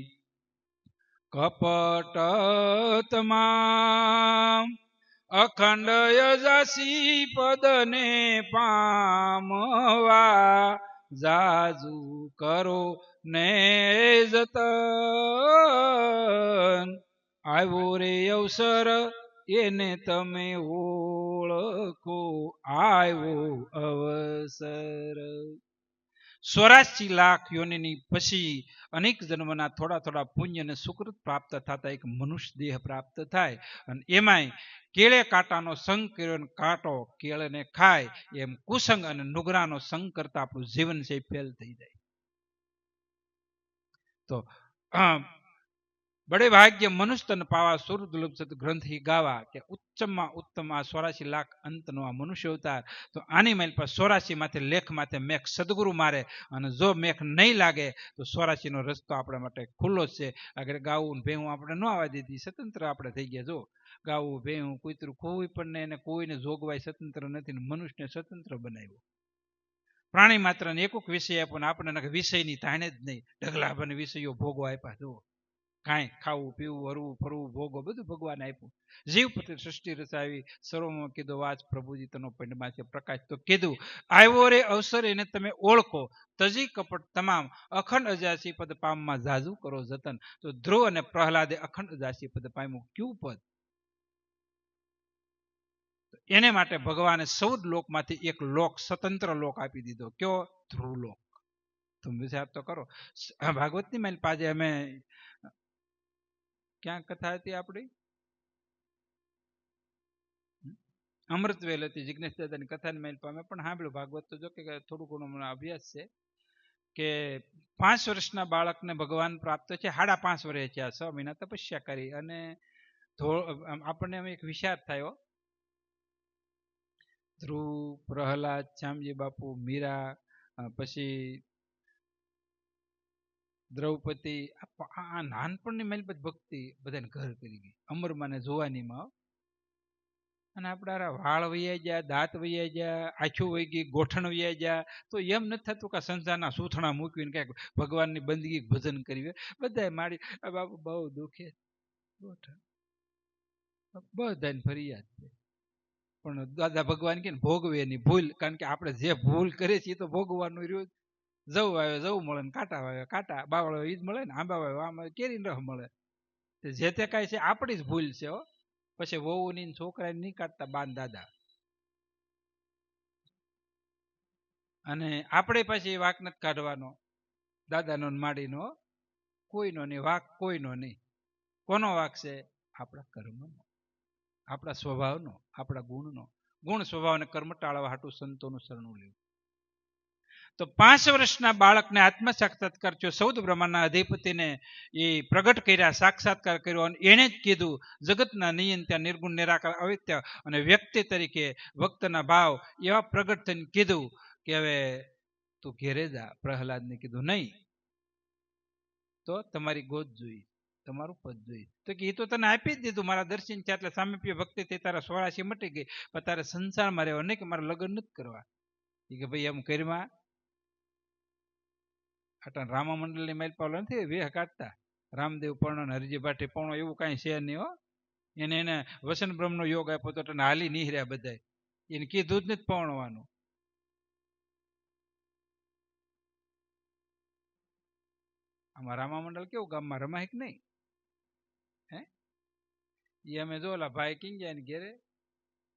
કપટ તમામ અખંડ યજાસી પદને પામવા, જાજુ કરો ને જતન. આવ્યો રે અવસર એને તમે ઓળખો, આવ્યો અવસર. 84 લાખ યોનિની પછી અનેક જન્મના થોડા થોડા પુણ્ય અને સુકૃત પ્રાપ્ત થતા એક મનુષ્ય દેહ પ્રાપ્ત થાય. અને એમાંય કેળે કાંટાનો સંગ કર્યો, કાંટો કેળને ખાય, એમ કુસંગ અને નુગરાનો સંગ કરતા આપણું જીવન છે ફેલ થઈ જાય. તો બડે ભાગ્ય મનુષ્ય તન પાવા, સુર દુર્લભ સત ગ્રંથ હી ગાવા. કે ઉચ્ચમાં ઉત્તમ આ 84 લાખ અંતનો આ મનુષ્ય અવતાર. તો આની માઇલ પર 84 માથે લેખ માથે મેખ સદગુરુ મારે. અને જો મેખ નહીં લાગે તો 84 નો રસ્તો આપણા માટે ખુલ્લો જ છે. આગળ ગાવું ભેવું આપણે ન આવવા દીધી, સ્વતંત્ર આપણે થઈ ગયા. જો ગાવું ભેવું કૂતરું કોઈ પણ એને કોઈને જોગવાય સ્વતંત્ર નથી. મનુષ્યને સ્વતંત્ર બનાવ્યો. પ્રાણી માત્ર ને એક વિષય આપ્યો ને આપણે વિષયની તાણે જ નહીં, ઢગલા બને વિષયો ભોગો આપ્યા. જુઓ કાંઈ ખાવું પીવું હરવું ફરવું ભોગો બધું ભગવાન આપ્યું. જીવ પ્રતિ સૃષ્ટિ રચાવી, સર્વમાં કીધું વાચ પ્રભુજી તનો પંડમાં છે પ્રકાશ. તો કીધું આવ્યો રે અવસર એને તમે ઓળખો, તજી કપટ તમામ અખંડ અજાસી પદ પામમાં જાજુ કરો જતન. તો ધ્રુવ અને પ્રહલાદે અખંડ અજાસી પદ પામ્યું. ક્યું પદ? એને માટે ભગવાને 14 લોકમાંથી એક લોક, સ્વતંત્ર લોક આપી દીધો. કયો? ધ્રુવ લોક. તમે વિચાર તો કરો. ભાગવતની માઇલ પાજે અમે ક્યાં કથા હતી આપણી? અમૃતવેલ હતી. જિગ્નેશ દાદાની કથાની માઇલ પર અમે પણ સાંભળ્યું. ભાગવત તો જો કે થોડું ઘણું મને અભ્યાસ છે કે 5 વર્ષના બાળકને ભગવાન પ્રાપ્ત છે. 5.5 વર્ષે છે. 6 મહિના તપસ્યા કરી અને આપણને એક વિચાર થયો. ધ્રુવ, પ્રહલાદ, શ્યામજી બાપુ, મીરા, પછી દ્રૌપદી આ નાનપણની મારી ભક્તિ બધાને ઘર કરી ગઈ. અમરમાને જોવાનીમાં અને આપણા વાળ વૈયા ગયા, દાંત વૈયા ગયા, આછું વહી ગઈ, ગોઠણ વૈયા ગયા, તો એમ નથી થતું કે સંસારના સૂથણા મૂકવીને ક્યાંક ભગવાનની બંદગી ભજન કરવી. બધા મારી બાપુ બહુ દુખે, ગોઠણ બધાને ફરિયાદ છે. પણ દાદા ભગવાન કે ભોગવે એની ભૂલ, કારણ કે આપણે જે ભૂલ કરીએ છીએ તો ભોગવવાનું રહ્યું. જવું આવે જવું મળે ને કાંટા વાવે કાંટા, બાવળ ઈ જ મળે ને, આંબા વાવે આમાં કેરી રહ મળે. જે તે કાંઈ છે આપણી જ ભૂલ છે. હો પછી વહુની છોકરા નહીં કાઢતા બાન દાદા, અને આપણે પછી વાક નથી કાઢવાનો દાદાનો માડીનો, કોઈનો નહીં વાક, કોઈનો નહીં. કોનો વાક છે? આપણા કર્મનો, આપણા સ્વભાવનો, આપણા ગુણનો. ગુણ સ્વભાવ અને કર્મ ટાળવા હાટું સંતોનું શરણું લેવું. તો 5 વર્ષના બાળકને આત્મ સાક્ષાત્કાર થયો, 14 બ્રહ્માંડના અધિપતિને એ પ્રગટ કર્યા, સાક્ષાત્કાર કર્યો, અને એને જ કીધું જગતના નિયંતા, નિર્ગુણ, નિરાકાર, અવિત્ય અને વ્યક્તિ તરીકે ભક્તના ભાવ એવા પ્રગટ થઈને કીધું કે હવે તું ઘેરે જા. પ્રહલાદને કીધું નહીં, તો તમારી ગોદ જોઈ, તમારું પદ જોઈ. તો કે એ તો તને આપી જ દીધું, મારા દર્શન છે એટલે સામીપ્ય ભક્તિ તે તારા 84 મટી ગઈ, પણ તારે સંસારમાં રહેવા નહીં, કે મારે લગ્ન નથી કરવા. એ કે ભાઈ એમ કરીમાં આટલા રામા મંડળ ની માઇલ પાવલા નથી વેહ કાઢતા. રામદેવ પર્ણ, હરિજી ભાટી પર્ણ, એવું કઈ છે નહીં. હો એને વસન બ્રહ્મ નો યોગ આપ્યો તો તને હાલી નીહર્યા બધા. એને કીધું જ નથી પર્ણવાનું. આમાં રામા મંડળ કેવું ગામમાં રમાય કે નહીં? હે એ અમે જો ઓલા ભાઈ કિંજા ને ઘેરે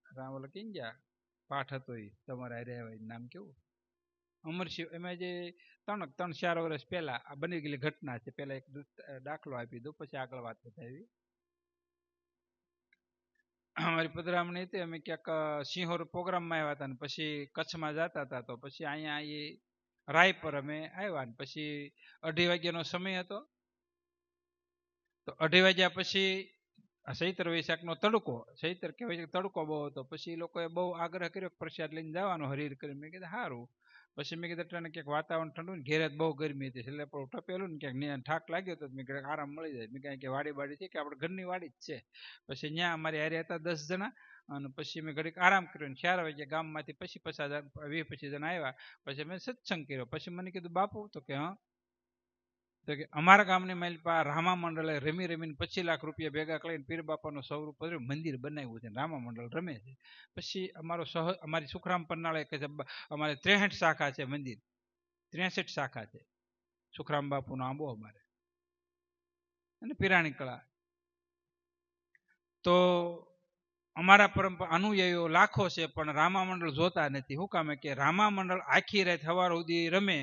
રામ ઓલા કિંજા પાઠ હતો, એ તમારે હારે નામ કેવું અમરશિવ, એમાં જે 3-4 વર્ષ પહેલા આ બની ગયેલી ઘટના છે. પેલા એક દાખલો આપી દો, પછી આગળ વાત બતાવી. અમારી પધરામણી હતી, અમે ક્યાંક સિંહોર પ્રોગ્રામમાં આવ્યા હતા, ને પછી કચ્છમાં જતા હતા, તો પછી અહીંયા એ રાયપર અમે આવ્યા, ને પછી 2:30 વાગ્યાનો સમય હતો. તો 2:30 વાગ્યા પછી ચૈત્ર વૈશાખનો તડકો, ચૈત્ર કહેવાય છે, તડકો બહુ હતો. પછી એ લોકોએ બહુ આગ્રહ કર્યો પ્રસાદ લઈને જવાનો હરીર કરી. મેં કીધું સારું. પછી મેં કીધું એટલે ક્યાંક વાતાવરણ ઠંડુ ને, ઘેરે બહુ ગરમી હતી, એટલે ટપેલું ને ક્યાંક ઠાક લાગ્યો તો મેં કીધું આરામ મળી જાય. મેં કાંઈ કે વાડી બાડી છે કે આપણે ઘરની વાડી જ છે. પછી ત્યાં અમારી હારે હતા 10 જણા, અને પછી મેં ઘડીક આરામ કર્યો. 4 વાગ્યા ગામમાંથી પછી 20-25 જણા આવ્યા. પછી મેં સત્સંગ કર્યો. પછી મને કીધું બાપુ, તો કે હા, તો કે અમારા ગામની માલપા રામા મંડળે રમી રમીને 25 લાખ રૂપિયા ભેગા કરીને પીર બાપાનું સ્વરૂપ મંદિર બનાવ્યું છે, રામા મંડળ રમે છે. પછી અમારી સુખરામ પન્નાળે કે અમારે 63 શાખા છે મંદિર, 63 શાખા છે. સુખરામ બાપુનો આંબો અમારે, અને પિરાણી કળા. તો અમારા પરંપરા અનુયાયીઓ લાખો છે, પણ રામા મંડળ જોતા નથી. શું કામે? કે રામા મંડળ આખી રાત સવાર સુધી રમે,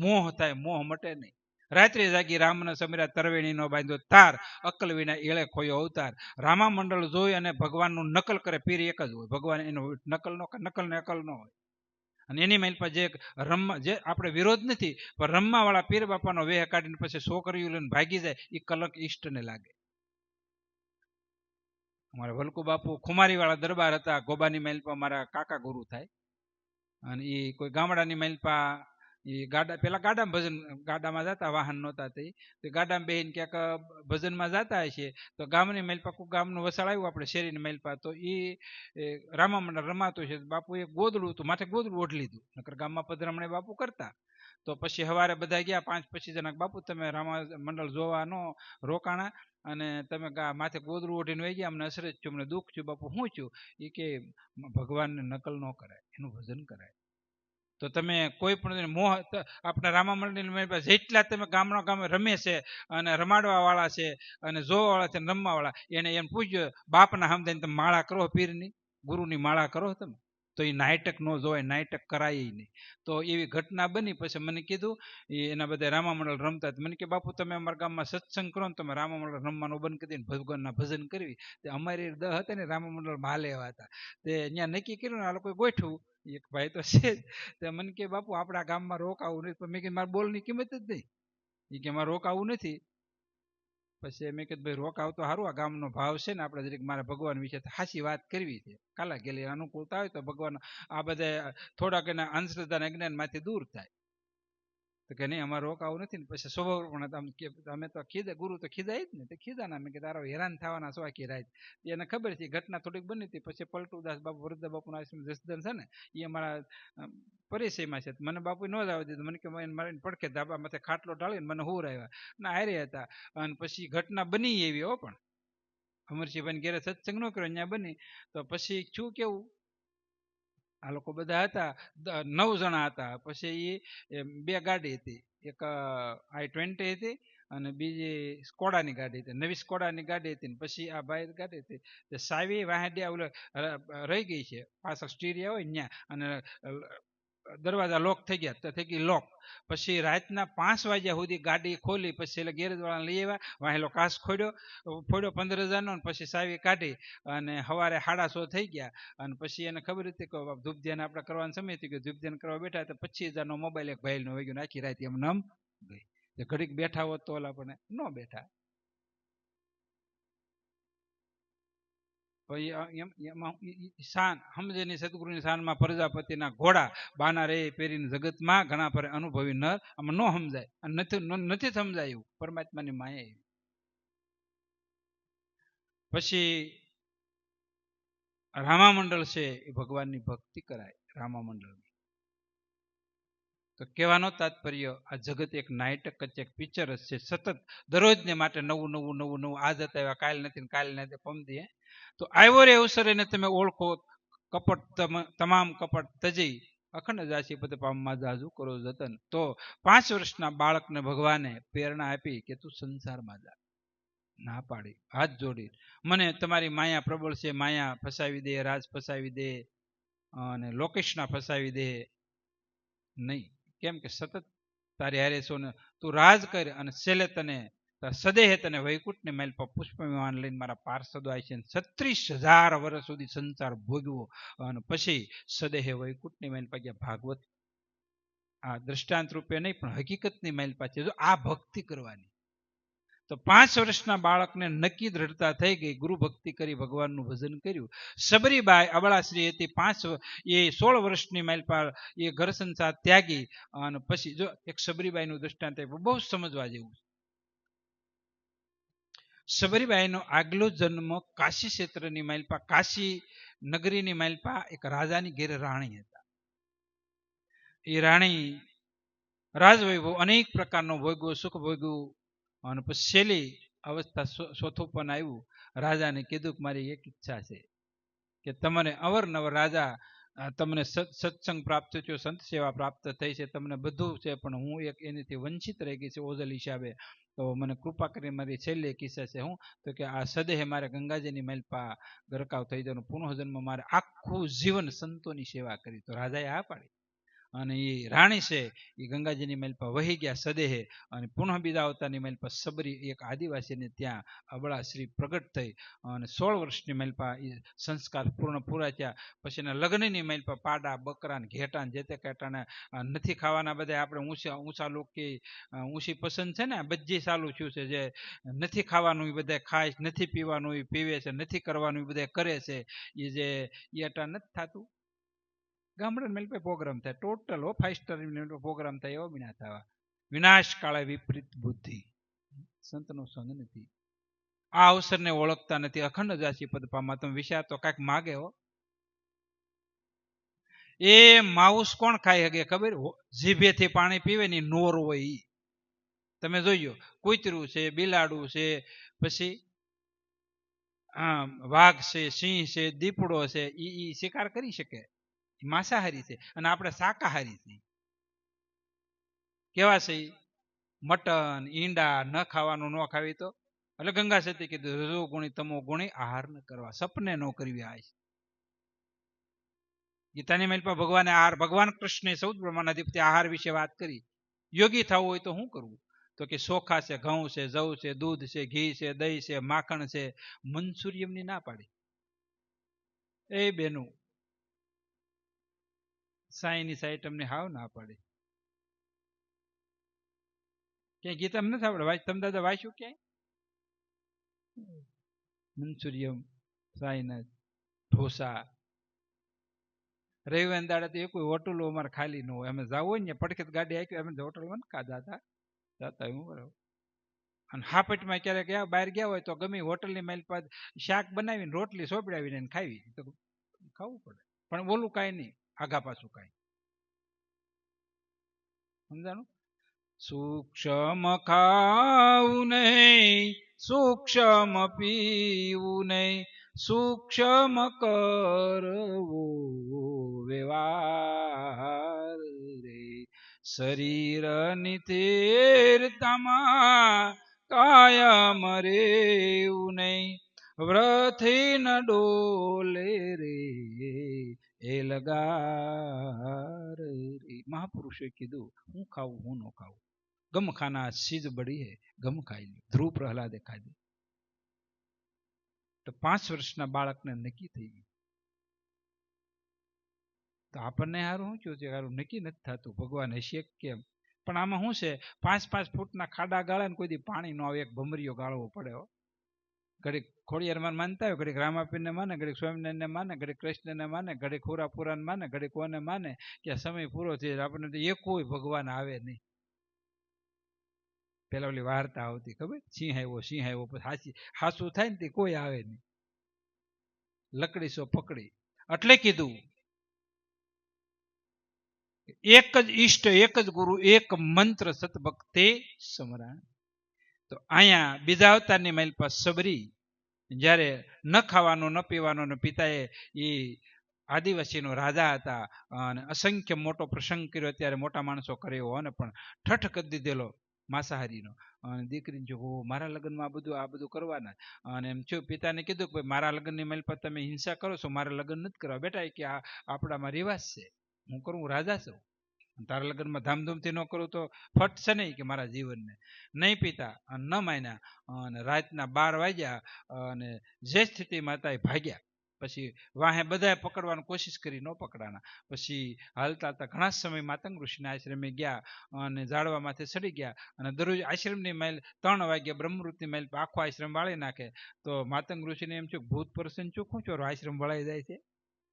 મોહ થાય, મોહ મટે નહીં. રાત્રે જાગી રામના સમીરા તરવેણી નો બાંધ્યો તાર, અકલ વિના એળે ખોયો અવતાર. રામા મંડળ જોઈ અને ભગવાનનું નકલ કરે. પીર એક જ હોય, ભગવાન એનો નકલ ને અકલ ન હોય. અને એની માઇલ પર જે રમવા, જે આપણે વિરોધ નથી, પણ રમવા વાળા પીર બાપાનો વેહ કાઢીને પછી છોકરીઓ લઈને ભાગી જાય, એ કલંક ઈષ્ટને લાગે. અમારે વલકુ બાપુ ખુમારી વાળા દરબાર હતા, ગોબાની માઇલ પર મારા કાકા ગુરુ થાય. અને એ કોઈ ગામડાની માઇલ પા એ ગાડા, પેલા ગાડામાં ભજન, ગાડામાં જતા, વાહન નહોતા તે ગાડામાં બેહીને ક્યાંક ભજનમાં જતા હશે. તો ગામની માઇલપા કોઈ ગામનું વસાળ આવ્યું આપણે શેરીની માઇલપા, તો એ રામા મંડળ રમાતું છે. બાપુ એક ગોદડું હતું, માથે ગોદડું ઓઢ લીધું, નકર ગામમાં પધરામણી બાપુ કરતા. તો પછી સવારે બધા ગયા 5-25 જણા, બાપુ તમે રામા મંડળ જોવાનો રોકાણા અને તમે માથે ગોદડું ઓઢીને વહી ગયા, અમને અસરજ થયું, અમને દુઃખ થયું. બાપુ શું થયું? એ કે ભગવાનને નકલ ન કરાય, એનું ભજન કરાય. તો તમે કોઈ પણ મોહ, આપણા રામા મંડળ જેટલા તમે ગામનો ગામ રમે છે અને રમાડવા વાળા છે અને જોવા વાળા છે, રમવા વાળા, એને એમ પૂછ્યું બાપના હમદાને તમે માળા કરો, પીરની ગુરુની માળા કરો તમે, તો એ નાટક ન જોવાય, નાટક કરાય નહીં. તો એવી ઘટના બની. પછી મને કીધું એના બધા રામા મંડળ રમતા. મને કે બાપુ તમે અમારા ગામમાં સત્સંગ કરો ને, તમે રામા મંડળ રમવાનું બંધ કરી દઈને ભગવાનના ભજન કરવી. તે અમારી 10 હતા ને રામા મંડળમાં હાલે એવા હતા. તે અહીંયા નક્કી કર્યું ને આ લોકોએ ગોઠવું, એક ભાઈ તો છે જ. મને કે બાપુ આપણા ગામમાં રોકાવું નથી. પણ મેં કીધું મારા બોલની કિંમત જ નહીં. એ કે મારે રોકાવું નથી. પછી મેં કીધું ભાઈ રોકાવ તો સારું, આ ગામનો ભાવ છે ને, આપણે જરીક મારે ભગવાન વિશે હાચી વાત કરવી છે. કાલા ગેલી અનુકૂળતા હોય તો ભગવાન આ બધા થોડાક એના અંધશ્રદ્ધા અજ્ઞાન માંથી દૂર થાય. તો કે નહીં અમારે રોકાવું નથી ને. પછી સ્વભાવ પણ અમે તો ખીદા, ગુરુ તો ખીદાય જ ને, તો ખીદાના મેં કે તારો હેરાન થવાના શું આખી રાત. એને ખબર છે ઘટના થોડીક બની હતી. પછી પલટુદાસ બાપુ, વૃદ્ધ બાપુના આશ્રમ જસદન છે ને, એ અમારા પરિચયમાં છે. મને બાપુ ન જ આવવા દીધું. મને કે મારીને પડખે ધાબા માથે ખાટલો ઢાળીને મને હુવરાવ્યા ના હારે હતા. અને પછી ઘટના બની એવી હો, પણ અમરસિંહભાઈ ઘેરે સત્સંગ ન કર્યો ત્યાં બની. તો પછી શું કેવું, આ લોકો બધા હતા 9 જણા હતા. પછી એ 2 ગાડી હતી, એક i20 હતી અને બીજી સ્કોડાની ગાડી હતી, નવી સ્કોડાની ગાડી હતી. પછી આ ભાઈ ગાડી હતી તે સાવી વાહડિયા ઓલે રહી ગઈ છે પાછળ સ્ટીરિયા હોય ત્યાં, અને દરવાજા લોક થઈ ગયા તો થઈ ગઈ લોક. પછી રાતના 5 વાગ્યા સુધી ગાડી ખોલી. પછી એટલે ગેરેજ વાળા લઈ આવ્યા, વાહેલો કાચ ફોડ્યો 15,000 નો. પછી સાવી કાઢી અને સવારે 6:30 થઈ ગયા. અને પછી એને ખબર હતી કે ધૂપ ધ્યાન આપણે કરવાનો સમય હતી, કે ધૂપ ધ્યાન કરવા બેઠા તો 25,000 નો મોબાઈલ એક ભાઈ નો વહી ગયો. આખી રાત એમ નામ ગઈ. ઘડીક બેઠા હોત તો ઓલા પણ ન બેઠા. શાન સમજેની સદગુરુની શાનમાં પ્રજાપતિના ઘોડા બાના રે પેરીને જગતમાં ઘણા પર અનુભવી નર. આમાં ન સમજાય અને નથી સમજાયું પરમાત્માની માયા. પછી રામા મંડળ છે એ ભગવાનની ભક્તિ કરાય. રામા મંડળ તો કહેવાનો તાત્પર્ય, આ જગત એક નાટક જ, એક પિક્ચર જ છે. સતત દરરોજને માટે નવું નવું નવું નવું. આજ હતા કાલ નથી, કાલ નથી પમદી. તો આવ્યો રે અવસર એને તમે ઓળખો. કપટ તમામ કપટ તજી અખંડ જાસી પદ પામમાં જાજુ કરો જતન. તો 5 વર્ષના બાળકને ભગવાને પ્રેરણા આપી કે તું સંસારમાં જા. ના પાડી, હાથ જોડી. મને તમારી માયા પ્રબળ છે, માયા ફસાવી દે, રાજ ફસાવી દે અને લોકેશના ફસાવી દે નહીં. કેમ કે સતત તારી હારે છો ને, તું રાજ કર અને છેલ્લે તને સદેહ તને વૈકુંઠની મહેલ પર પુષ્પ વિમાન લઈને મારા પાર્ષદો આવી છે. 36,000 વર્ષ સુધી સંસાર ભોગવો અને પછી સદેહ વૈકુંઠની મહેલ પર ગયા. ભાગવત આ દ્રષ્ટાંત રૂપે નહીં પણ હકીકતની મહેલ પાસે જો આ ભક્તિ કરવાની. તો 5 વર્ષના બાળકને નક્કી દ્રઢતા થઈ ગઈ. ગુરુ ભક્તિ કરી, ભગવાનનું ભજન કર્યું. સબરીબાઈ અબળાશ્રી હતી, 16 વર્ષની મહેલ પર એ ઘર સંસાર ત્યાગી. અને પછી જો એક સબરીબાઈનું દ્રષ્ટાંત બહુ સમજવા જેવું. સબરીબાઈનો આગલો જન્મ કાશી ક્ષેત્રની માલપા, કાશી નગરીની માલપા એક રાજાની ઘેરે રાણી હતા. એ રાણી રાજવૈભવ અનેક પ્રકારનો ભોગવો, સુખ ભોગવું. અને પછી છેલ્લી અવસ્થા સોથુપન આવ્યું. રાજાને કીધું કે મારી એક ઈચ્છા છે કે તમને અવારનવાર રાજા તમને સત્સંગ પ્રાપ્ત થયો, સંત સેવા પ્રાપ્ત થઈ છે, તમને બધું છે, પણ હું એક એનીથી વંચિત રહી ગઈ છે ઓજલ હિસાબે. તો મને કૃપા કરી મારી છેલ્લી એક ઈચ્છા છે. હું તો કે આ સદેહ મારે ગંગાજીની મહેલપા ગરકાવ થઈ જવાનું, પુનઃજન્મ મારે આખું જીવન સંતોની સેવા કરી. તો રાજાએ આ પાડી. અને એ રાણી છે એ ગંગાજીની મહેલ પર વહી ગયા સદેહે. અને પુનઃ બીજા અવતારની મહેલ પર સબરી એક આદિવાસીને ત્યાં અબળાશ્રી પ્રગટ થઈ. અને 16 વર્ષની મહેલ પર એ સંસ્કાર પૂરા થયા. પછી એના લગ્નની મહેલ પર પાડા, બકરા ને ઘેટા જે તે કેટાને નથી ખાવાના. બધા આપણે ઊંચા લોકો ઊંચી પસંદ છે ને, બધી ચાલુ થયું છે. જે નથી ખાવાનું એ બધા ખાય, નથી પીવાનું એ પીવે છે, નથી કરવાનું એ બધા કરે છે. એ જે એ અટા નથી થતું. ગામડા મેલ પ્રોગ્રામ થાય ટોટલ 5 સ્ટાર પ્રોગ્રામ થાય એવો બિના થવા. વિનાશ કાળે વિપરીત બુદ્ધિ. સંતનો સંગ નથી. આ અવસરને ઓળખતા નથી. અખંડ જાસી પદ પામા. તમે વિચાર તો કાંઈક માગે હો. એ માઉસ કોણ ખાઈ શકે ખબર? જીભેથી પાણી પીવે ને નોર હોય ઈ. તમે જોઈજો, કૂતરું છે, બિલાડું છે, પછી વાઘ છે, સિંહ છે, દીપડો છે, ઈ શિકાર કરી શકે. માંસાહારી છે અને આપણે શાકાહારી છીએ. કેવા છે? મટન, ઈંડા ન ખાવાનું, ન ખાવી તો. એટલે ગંગા સતી કીધું રજો ગુણી તમો ગુણી આહાર ન કરવા, સપને ન કરવી. આ ગીતાની મહેલ પર ભગવાને આહાર, ભગવાન કૃષ્ણે સૌદ બ્રહ્માંડાધિપતિ આહાર વિશે વાત કરી. યોગી થવું હોય તો શું કરવું? તો કે ચોખા છે, ઘઉં છે, જવ છે, દૂધ છે, ઘી છે, દહીં છે, માખણ છે. મનસુરિયમની ના પાડી. એ બેનું સાઈની સાઈટ અમને હાવ ના પાડી. ક્યાંય ગીતા નથી આવડે? તમે દાદા વાંચ્યું ક્યાંય? મંચુરિયમ, સાઈના ઢોસા. રવિવાર દાડે તો એ કોઈ હોટલો અમારે ખાલી ન હોય, અમે જવું હોય ને પડખેત ગાડી આવી અમે હોટલમાં ખાધા હતા જતા હું બરાબર. અને હાપટમાં ક્યારેક ગયા બહાર ગયા હોય તો ગમે હોટલની માઇલ પાસે શાક બનાવીને રોટલી સોપડાવીને ખાવી તો ખાવું પડે, પણ ઓલું કાંઈ નહીં, આગા પાછું કાંઈ. સમજાણું? સૂક્ષ્મ ખાવું નહીં, સૂક્ષ્મ પીવું નહીં, સૂક્ષ્મ કરવો વ્યવહાર રે. શરીરની તેરતામાં કાયમ રેવું નહીં, વ્રથી ન ડોલે રે એ લગાર રે. મહાપુરુષે કીધું હું ખાવું હું ન ખાવું, ગમ ખાના સીજ બડી હે ગમ ખાઈ લી. ધ્રુવ પ્રહલાદે ખાધી તો 5 વર્ષના બાળકને નક્કી થઈ ગયું. તો આપણને સારું શું થયું છે, સારું નક્કી નથી થતું ભગવાન હશે કેમ. પણ આમાં શું છે, 5-5 ફૂટના ખાડા ગાળે ને કોઈ દી પાણી ન આવે, એક ભમરીયો ગાળવો પડે. ઘડીક ખોડિયારમાં માનતા હોય, ઘડીક રામાપીરને માને, ઘડીક સ્વામિનારાયણને માને, ઘડીક કૃષ્ણને માને, ઘડીક ખોરાપુરાને માને, ઘડીક કોને માને કે સમય પૂરો થઈ જાય. આપણને તો એક કોઈ ભગવાન આવે નહીં. પેલા ઓલી વાર્તા આવતી ખબર, સિંહ આવ્યો પછી હાસું થાય ને તે કોઈ આવે નહીં, લકડી સો પકડી. એટલે કીધું એક જ ઈષ્ટ, એક જ ગુરુ, એક મંત્ર સતભક્તિ સમરણ. તો અહીંયા બીજા અવતારની માઇલ પર સબરી જ્યારે ન ખાવાનો ન પીવાનો ને પિતાએ એ આદિવાસીનો રાજા હતા અને અસંખ્ય મોટો પ્રસંગ કર્યો, ત્યારે મોટા માણસો કરે એવો, અને પણ ઠઠ કરી દીધેલો માંસાહારીનો. અને દીકરીને જો મારા લગ્નમાં આ બધું કરવાના, અને એમ થયું પિતાને કીધું કે મારા લગ્નની માઇલ પર તમે હિંસા કરો છો, મારા લગ્ન નથી કરવા. બેટા કે આ આપણામાં રિવાજ છે, હું કરું, હું રાજા છું, તારા લગ્નમાં ધામધૂમથી ન કરું તો ફટશે નહીં કે મારા જીવનને. નહીં પિતા, ન માન્યા. અને રાતના 12 વાગ્યા અને જે સ્થિતિમાં હતા એ ભાગ્યા. પછી વાહે બધાએ પકડવાની કોશિશ કરી, ન પકડાના. પછી હાલતા હાલતા ઘણા સમય માતંગ ઋષિના આશ્રમે ગયા અને ઝાડવામાંથી ચડી ગયા. અને દરરોજ આશ્રમની માઇલ 3 વાગ્યા બ્રહ્મવૃત્તિ માઇલ આખો આશ્રમ વાળી નાખે. તો માતંગ ઋષિને એમ થયું ભૂત પરસન ચોખ્ખું ચોરો આશ્રમ વળાઈ જાય છે.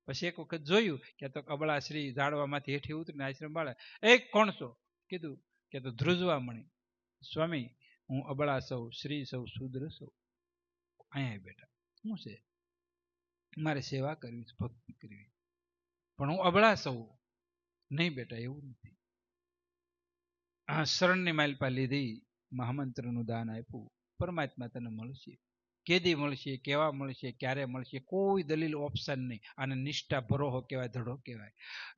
પછી એક વખત જોયું કે તો અબળા શ્રી ઝાડવામાંથી હેઠી ઉતરીને આશ્રમ વાળા, એ કોણ છો? કીધું કે તો ધ્રુજવા મણી, સ્વામી હું અબળા સૌ, શ્રી સૌ, શુદ્ર સૌ, અહીંયા બેટા શું છે, મારે સેવા કરવી, ભક્તિ કરવી, પણ હું અબળા સૌ. નહીં બેટા એવું નથી. શરણની માલપા લીધી, મહામંત્રનું દાન આપ્યું, પરમાત્મા તને મળશે. કેદી મળશે, કેવા મળશે, ક્યારે મળશે, કોઈ દલીલ ઓપ્શન નહીં. અને નિષ્ઠા ભરોહો કહેવાય, ધડો કહેવાય.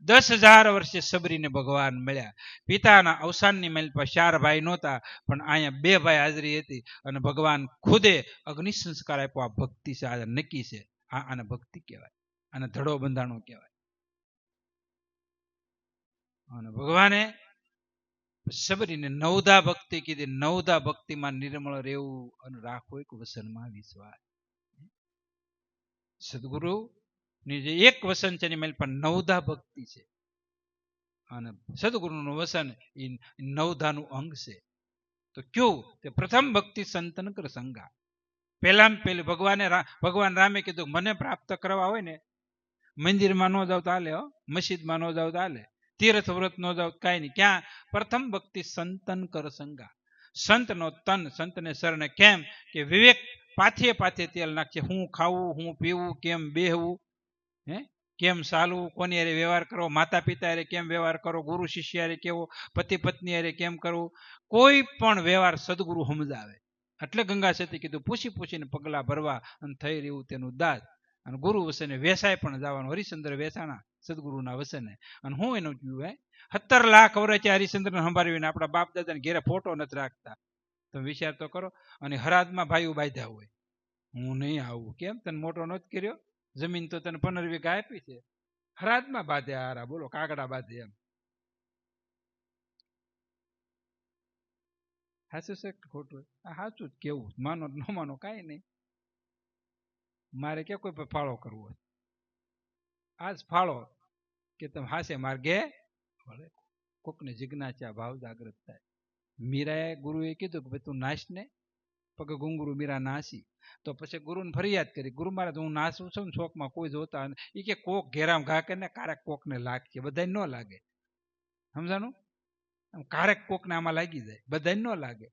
10,000 વર્ષે સબરીને ભગવાન મળ્યા. પિતાના અવસાનની માઇલ પર 4 ભાઈ નહોતા, પણ અહીંયા 2 ભાઈ હાજરી હતી. અને ભગવાન ખુદે અગ્નિ સંસ્કાર આપ્યો. આ ભક્તિ છે, આ નક્કી છે, આને ભક્તિ કહેવાય, અને ધડો બંધાણો કહેવાય. અને ભગવાને સબરીને નવધા ભક્તિ કીધી. નવધા ભક્તિમાં નિર્મળ રહેવું અને રાખવું, એક વસનમાં વિશ્વાસ. સદગુરુ ની જે એક વસન છે એની મેલ પણ નવધા ભક્તિ છે. અને સદગુરુનું વસન એ નવધાનું અંગ છે. તો કયું તે પ્રથમ ભક્તિ સંતન કર સંગા. પહેલામાં પહેલી ભગવાન રામે કીધું મને પ્રાપ્ત કરવા હોય ને, મંદિરમાં ન જાવ તો હાલે, મસ્જિદમાં ન જાવ તો હાલે, તીર્થ વ્રત ન જાવ કાંઈ નહીં. ક્યાં? પ્રથમ ભક્તિ સંતન કર સંગા. સંતનો તન, સંતને શરણે. કેમ કે વિવેક પાથે તેલ નાખશે. હું ખાવું, હું પીવું, કેમ બેહવું, કેમ ચાલવું, કોની હારે વ્યવહાર કરવો, માતા પિતા હારે કેમ વ્યવહાર કરવો, ગુરુ શિષ્ય હારે કેવો, પતિ પત્ની હારે કેમ કરવું, કોઈ પણ વ્યવહાર સદગુરુ સમજાવે. એટલે ગંગા સતી કીધું પૂછીને પગલા ભરવા અને થઈ રહ્યું તેનું દાદ. અને ગુરુ વસને વેસાય પણ જવાનું. હરિશ્ચંદ્ર વેસાણા સદગુરુના વસને. અને હું એનું જોયું 17 લાખ વર્ષે હરિશ્ચંદ્રને સંભાળવીને આપણા બાપ દાદાને ઘેરે ફોટો નથી રાખતા. તમે વિચાર તો કરો. અને હરાદમાં ભાઈઓ બાંધ્યા હોય, હું નહીં આવું. કેમ? તને મોટો નથી કર્યો, જમીન તો તને 15 વીઘા આપી છે, હરાદમાં બાંધ્યા હારા, બોલો કાગડા બાંધે એમ. સાચું છે ખોટું? સાચું જ કેવું, માનો ન માનો કાંઈ નહીં. મારે ક્યાં કોઈ પર ફાળો કરવો હોય? આજ ફાળો કે તમે હાસે માર્ગે વળે. કોકને જિજ્ઞાસા ભાવ જાગૃત થાય. મીરાએ ગુરુએ કીધું કે તું નાશ ને, પગ ગુંગરું મીરા નાસી. તો પછી ગુરુને ફરિયાદ કરી, ગુરુ મહારાજ હું નાચું છું ને શોખમાં કોઈ જોતા એ કે કોક ઘેરામ ઘા કરીને કારક કોકને લાગશે, બધાને ન લાગે, સમજાણું? કારક કોકને આમાં લાગી જાય, બધાને ન લાગે.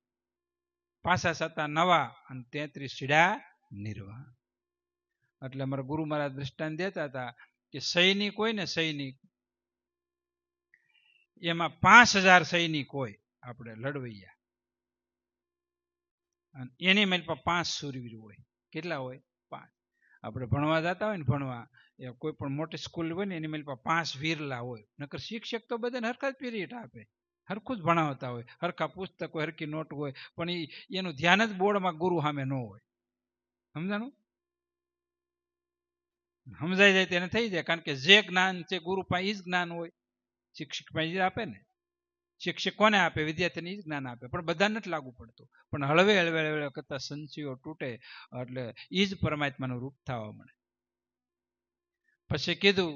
પાછા સતા નવા અને 33 સીડા નિર્વાણ. એટલે અમારા ગુરુ મહારાજ દ્રષ્ટાંત દેતા હતા કે સૈનિક હોય ને, સૈનિક એમાં 5000 સૈનિક હોય આપણે લડવૈયા, અને એની મેલ પર 5 શૂરવીર હોય. કેટલા હોય? 5. આપણે ભણવા જતા હોય ને, ભણવા કોઈ પણ મોટી સ્કૂલ હોય ને એની મેલ પર 5 વીરલા હોય. નકર શિક્ષક તો બધાને હરખા જ પીરિયડ આપે, હરખું જ ભણાવતા હોય, હરખા પુસ્તક હોય, હરખી નોટ હોય, પણ એનું ધ્યાન જ બોર્ડમાં ગુરુ સામે ન હોય. સમજાણું? સમજાઈ જાય તેને થઈ જાય, કારણ કે જે જ્ઞાન છે ગુરુ પાસે એ જ જ્ઞાન હોય, શિક્ષક પાસે આપે ને. શિક્ષક કોને આપે? વિદ્યાર્થીને એ જ જ્ઞાન આપે, પણ બધાને નથી લાગુ પડતું. પણ હળવે હળવે હળવે કરતા સંશયો તૂટે એટલે એ જ પરમાત્માનું રૂપ થવા મળે. પછી કીધું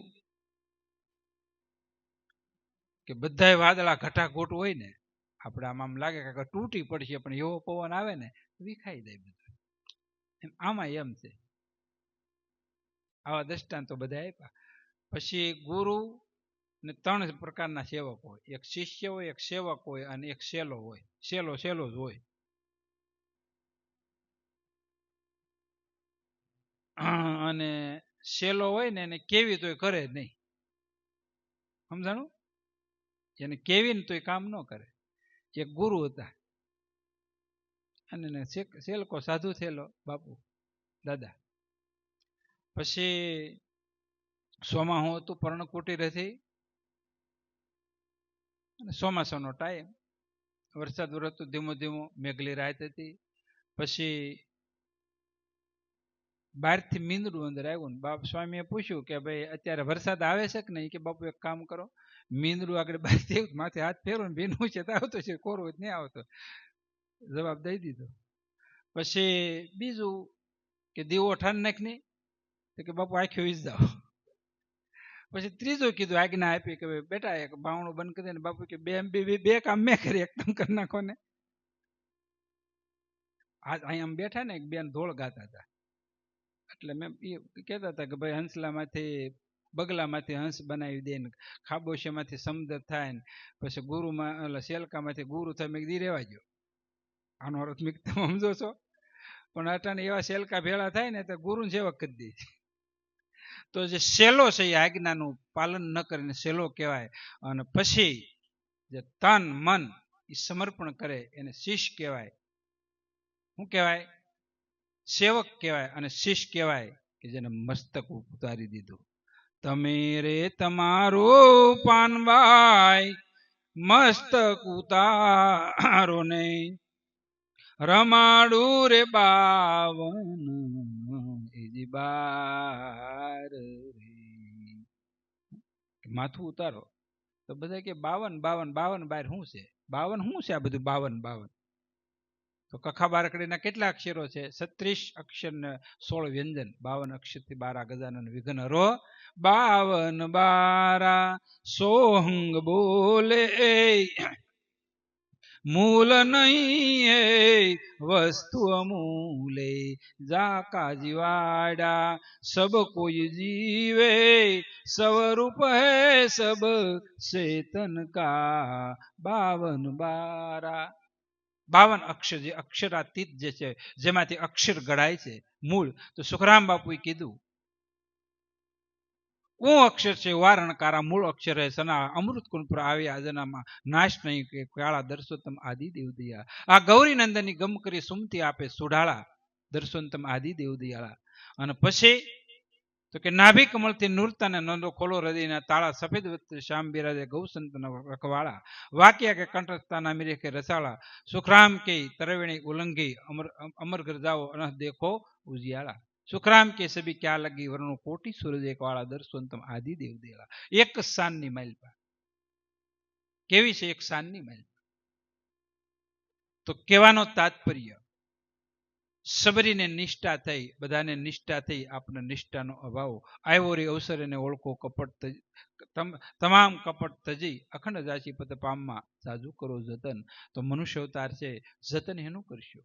કે બધા વાદળા ઘટાઘોટ હોય ને, આપણે આમ લાગે કે તૂટી પડશે, પણ એવો પવન આવે ને વિખાઈ જાય બધું. આમાં એમ છે. આવા દ્રષ્ટાંતો બધા આપ્યા. પછી ગુરુ ને 3 પ્રકારના સેવક હોય, એક શિષ્ય હોય, એક સેવક હોય, અને એક સેલો હોય. સેલો જ હોય. અને સેલો હોય ને એને કેવી તોય કરે નહીં, સમજાણું? એને કેવી ને તોય કામ ન કરે. એક ગુરુ હતા અને સેલકો સાધુ થયેલો બાપુ દાદા. પછી સોમાહું હતું, પર્ણકુટીર હતી, ચોમાસાનો ટાઈમ, વરસાદ વરસતો ધીમો ધીમો, મેઘલી રાત હતી. પછી બહારથી મીંદડું અંદર આવ્યું ને બાપ સ્વામીએ પૂછ્યું કે ભાઈ અત્યારે વરસાદ આવે છે કે નહીં? કે બાપુ એક કામ કરો, મીંદડું આગળ બહારથી માથે હાથ ફેરવો ને ભીનું છે તો આવતો છે, કોરું જ નહીં આવતો. જવાબ દઈ દીધો. પછી બીજું કે દીવો ઠાન નાખ નહીં, તો કે બાપુ આંખો વીજ જાઓ. પછી ત્રીજું કીધું, આજ્ઞા આપી કે બેટા એક બાવણું બંધ કરી દે. બાપુ કે બે કામ મેં કરી, એક કામ કરી નાખો ને. આજ અહીંયા બેઠા ને એક બેન ધોળ ગાતા હતા, એટલે મેં એ કહેતા હતા કે ભાઈ હંસલામાંથી બગલામાંથી હંસ બનાવી દે ને, ખાબોશીમાંથી સમદર થાય ને, પછી ગુરુમાં શેલકામાંથી ગુરુ થાય. મેં દી રેવા ગયો, આનો અર્થ મેં તમે સમજો છો? પણ અટાણે એવા શેલકા ભેળા થાય ને તો ગુરુને સેવક કરી દે. તો જે સેલો છે એ આજ્ઞાનું પાલન ન કરીને સેલો કહેવાય. અને પછી જે તન મન એ સમર્પણ કરે એને શિષ્ય કહેવાય. શું કહેવાય? સેવક કહેવાય. અને શિષ્ય કહેવાય કે જેને મસ્તક ઉતારી દીધું. તમે રે તમારું પાનવાય મસ્તક ઉતારો ને, રમાડું રે બાવન એજી બાર રે. માથું ઉતારો તો બધા કે 52 બાર શું છે? 52 શું છે આ બધું? 52 તો કખા બારકડીના કેટલા અક્ષરો છે? 36 અક્ષર ને 16 વ્યંજન. 52 અક્ષર થી 12 ગજાનન વિઘ્ન હરો. 52 બારા સોહંગ બોલે, મૂલ નહીં વસ્તુ અમૂલે, જાકા જીવાડા સબ કોઈ જીવે, સ્વરૂપ હૈ સબ ચેતન કા. 52 બારા. 52 અક્ષર, જે અક્ષરાતીત જે છે, જેમાંથી અક્ષર ઘડાય છે, મૂળ. તો સુખરામ બાપુએ કીધું કોણ અક્ષર છે? વારણકારા મૂળ અક્ષર હે સના અમૃત કુંડ પર આવ્યા જનામાં, નાશ નહીં કે કાળા દર્શોત્તમ આદિ દેવ દયા. આ ગૌરી નંદનની ગમ કરી સુમતી આપે સુઢાળા, દર્શોત્તમ આદિ દેવ દયાળા. અને પછી તો કે નાભી કમળથી નૂરતાને નંદો ખોલો હૃદયના તાળા, સફેદ વસ્ત્ર શ્યામ બિરાજે ગૌસંતના રખવાળા, વાક્યા કે કંઠસ્થાના મીરે કે રસાળા, સુખરામ કે તરવેણી ઉલંઘી, અમરઘર જાઓ અનહ દેખો ઉજિયાળા. સુખરામ કે સભી ક્યાં લગી વરણો કોટી સૂરજ એક વાળા, દર્શોત્તમ આદિ દેવ દેવા. એક સ્થાનની માઇલપા કેવી છે? એક સ્થાનની માઇલ. તો કહેવાનો તાત્પર્ય, સબરીને નિષ્ઠા થઈ, બધાને નિષ્ઠા થઈ, આપણે નિષ્ઠાનો અભાવ આવ્યો રે અવસર એને ઓળખો કપટ તમામ કપટ તજી, અખંડ જાચી પદ પામમાં સાજુ કરો જતન. તો મનુષ્ય અવતાર છે, જતન એનું કરશો.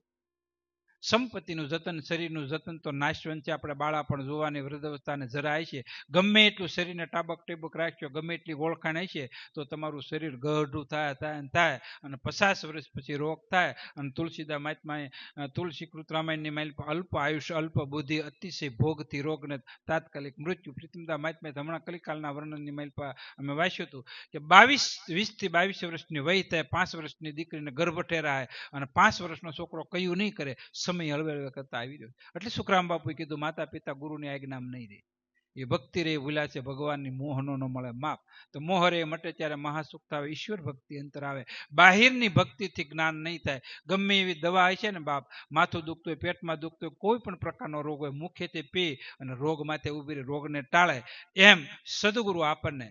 સંપત્તિનું જતન, શરીરનું જતન તો નાશવંત છે. આપણે બાળાપણ, જોવાની, વૃદ્ધાવસ્થાને જરાય છે, ગમે એટલું શરીરને ટાબક ટેબક રાખ્યો, ગમે એટલી ઓળખાણ છે, તો તમારું શરીર ગઢું થાય થાય થાય અને 50 વર્ષ પછી રોગ થાય. અને તુલસીદાસ મહાત્માએ તુલસીકૃત રામાયણની માઇલ અલ્પ આયુષ્ય, અલ્પ બુદ્ધિ, અતિશય ભોગથી રોગને તાત્કાલિક મૃત્યુ. પ્રીતમદાસ મહાત્માએ હમણાં કલિકાલના વર્ણનની માઇલ અમે વાંચ્યું હતું કે 20 થી 22 વર્ષની વય થાય, 5 વર્ષની દીકરીને ગર્ભ ઠેરાય અને 5 વર્ષનો છોકરો કયું નહીં કરે, સમય હળવે હળવે કરતા આવી રહ્યો. એટલે સુખરામ બાપુએ કીધું માતા પિતા ગુરુની આજ્ઞામાં નહીં રહે, એ ભક્તિ રે ભૂલા છે, ભગવાનની મોહનો ન મળે માપ. તો મોહ રે મટે ત્યારે મહાસુખ થાય, ઈશ્વર ભક્તિ અંતર આવે. બાહિરની ભક્તિથી જ્ઞાન નહીં થાય. ગમે એવી દવા હોય છે ને બાપ, માથું દુખતું હોય, પેટમાં દુખતું હોય, કોઈ પણ પ્રકારનો રોગ હોય, મુખ્યત્વે પી અને રોગ માથે ઉભી રહી રોગને ટાળે. એમ સદગુરુ આપણને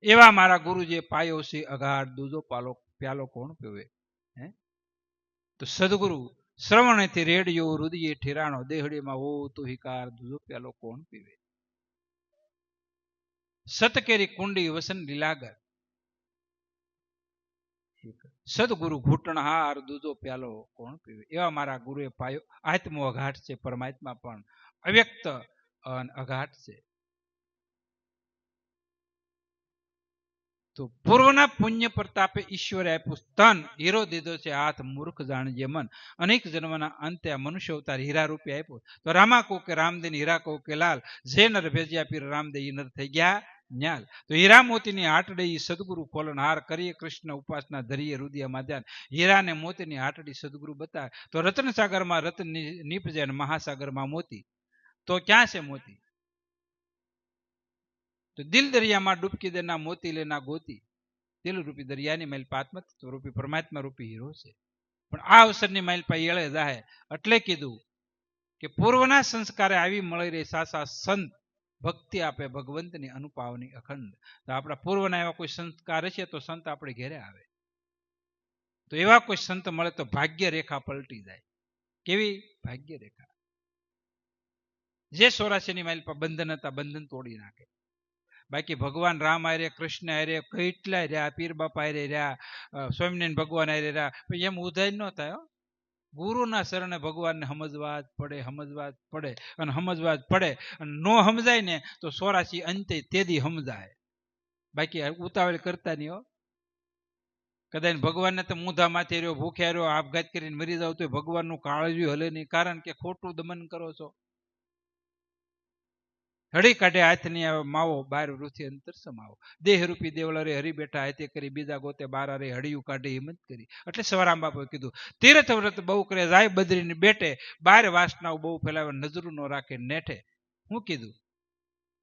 એવા મારા ગુરુજીએ પાયો છે અગાઢ, દૂધો પ્યાલો કોણ પીવે. હે તો સદગુરુ શ્રવણેથી રેડિયો, રુદિયે ઠેરાણો, દેહડીમાં ઓ તું હિકાર, દૂધો પ્યાલો કોણ પીવે. સતકેરી કુંડી વસન લીલાગર, સદગુરુ ઘૂંટણહાર, દૂધો પ્યાલો કોણ પીવે. એવા મારા ગુરુએ પાયો. આત્મો અઘાટ છે, પરમાત્મા પણ અવ્યક્ત અઘાટ છે. તો પૂર્વના પુણ્ય પ્રતાપે ઈશ્વરે આપ્યું સ્તન, હીરો દીધો છે હાથ, મૂર્ખ જાણજે મન. અનેક જન્મના અંતે આ મનુષ્ય અવતાર હીરા રૂપે આપ્યો. તો રામા કહો કે રામદેન, હીરા કહો કે લાલ, જે નર ભેજ્યા પીર રામદે ઈ નર થઈ ગયા ન્યાલ. તો હીરા મોતીની હાટડી સદગુરુ ખોલનહાર, કરીએ કૃષ્ણ ઉપાસના, ધરીએ રુદિયામાં ધ્યાન. હીરા ને મોતીની હાટડી સદગુરુ બતાવે. તો રત્ન સાગરમાં રત્ન નીપજે અને મહાસાગરમાં મોતી. તો ક્યાં છે મોતી? તો દિલ દરિયામાં ડૂબકી દેના મોતી લેના ગોતી. દિલ રૂપી દરિયાની માઇલ આત્મતત્વ રૂપી પરમાત્મા રૂપી હીરો છે. પણ આ અવસરની માઇલ પા એળે જાહે. એટલે કીધું કે પૂર્વના સંસ્કારે આવી મળી રહી સાસા સંત, ભક્તિ આપે ભગવંતની અનુપાવની અખંડ. તો આપણા પૂર્વના એવા કોઈ સંસ્કાર છે તો સંત આપણે ઘેરે આવે. તો એવા કોઈ સંત મળે તો ભાગ્ય રેખા પલટી જાય. કેવી ભાગ્ય રેખા? જે 84ની માઇલ પર બંધન હતા, બંધન તોડી નાખે. બાકી ભગવાન રામ આરે, કૃષ્ણ આરે, કેટલાય રહ્યા, પીર બાપા આરે રહ્યા, સ્વામિનારાયણ ભગવાન આરે રહ્યા, પણ એમ ઉધાય ન થાય. ગુરુના શરણે ભગવાનને સમજવા જ પડે, સમજવા જ પડે અને સમજવા જ પડે. અને નો સમજાય ને તો 84 અંતે તેદી સમજાય. બાકી ઉતાવળ કરતા નહીં હો. કદાચ ભગવાનને તો મૂંધા માથે રહ્યો, ભૂખ્યા રહ્યો, આપઘાત કરીને મરી જાવ તો ભગવાનનું કાળજું હલે નહીં, કારણ કે ખોટું દમન કરો છો. હળી કાઢે હાથની આવે માવો, બાર વૃથિ અંતર સમાવો. દેહરૂપી દેવળા રે હરી બેઠા હાથે કરી, બીજા ગોતે બારા રે હળિયું કાઢે હિંમત કરી. એટલે સવારામ બાપુએ કીધું તીર્થ વ્રત બહુ કરે, જાય બદરીને બેઠે, બાર વાસનાઓ બહુ ફેલાવે, નજરું નો રાખે નેઠે. હું કીધું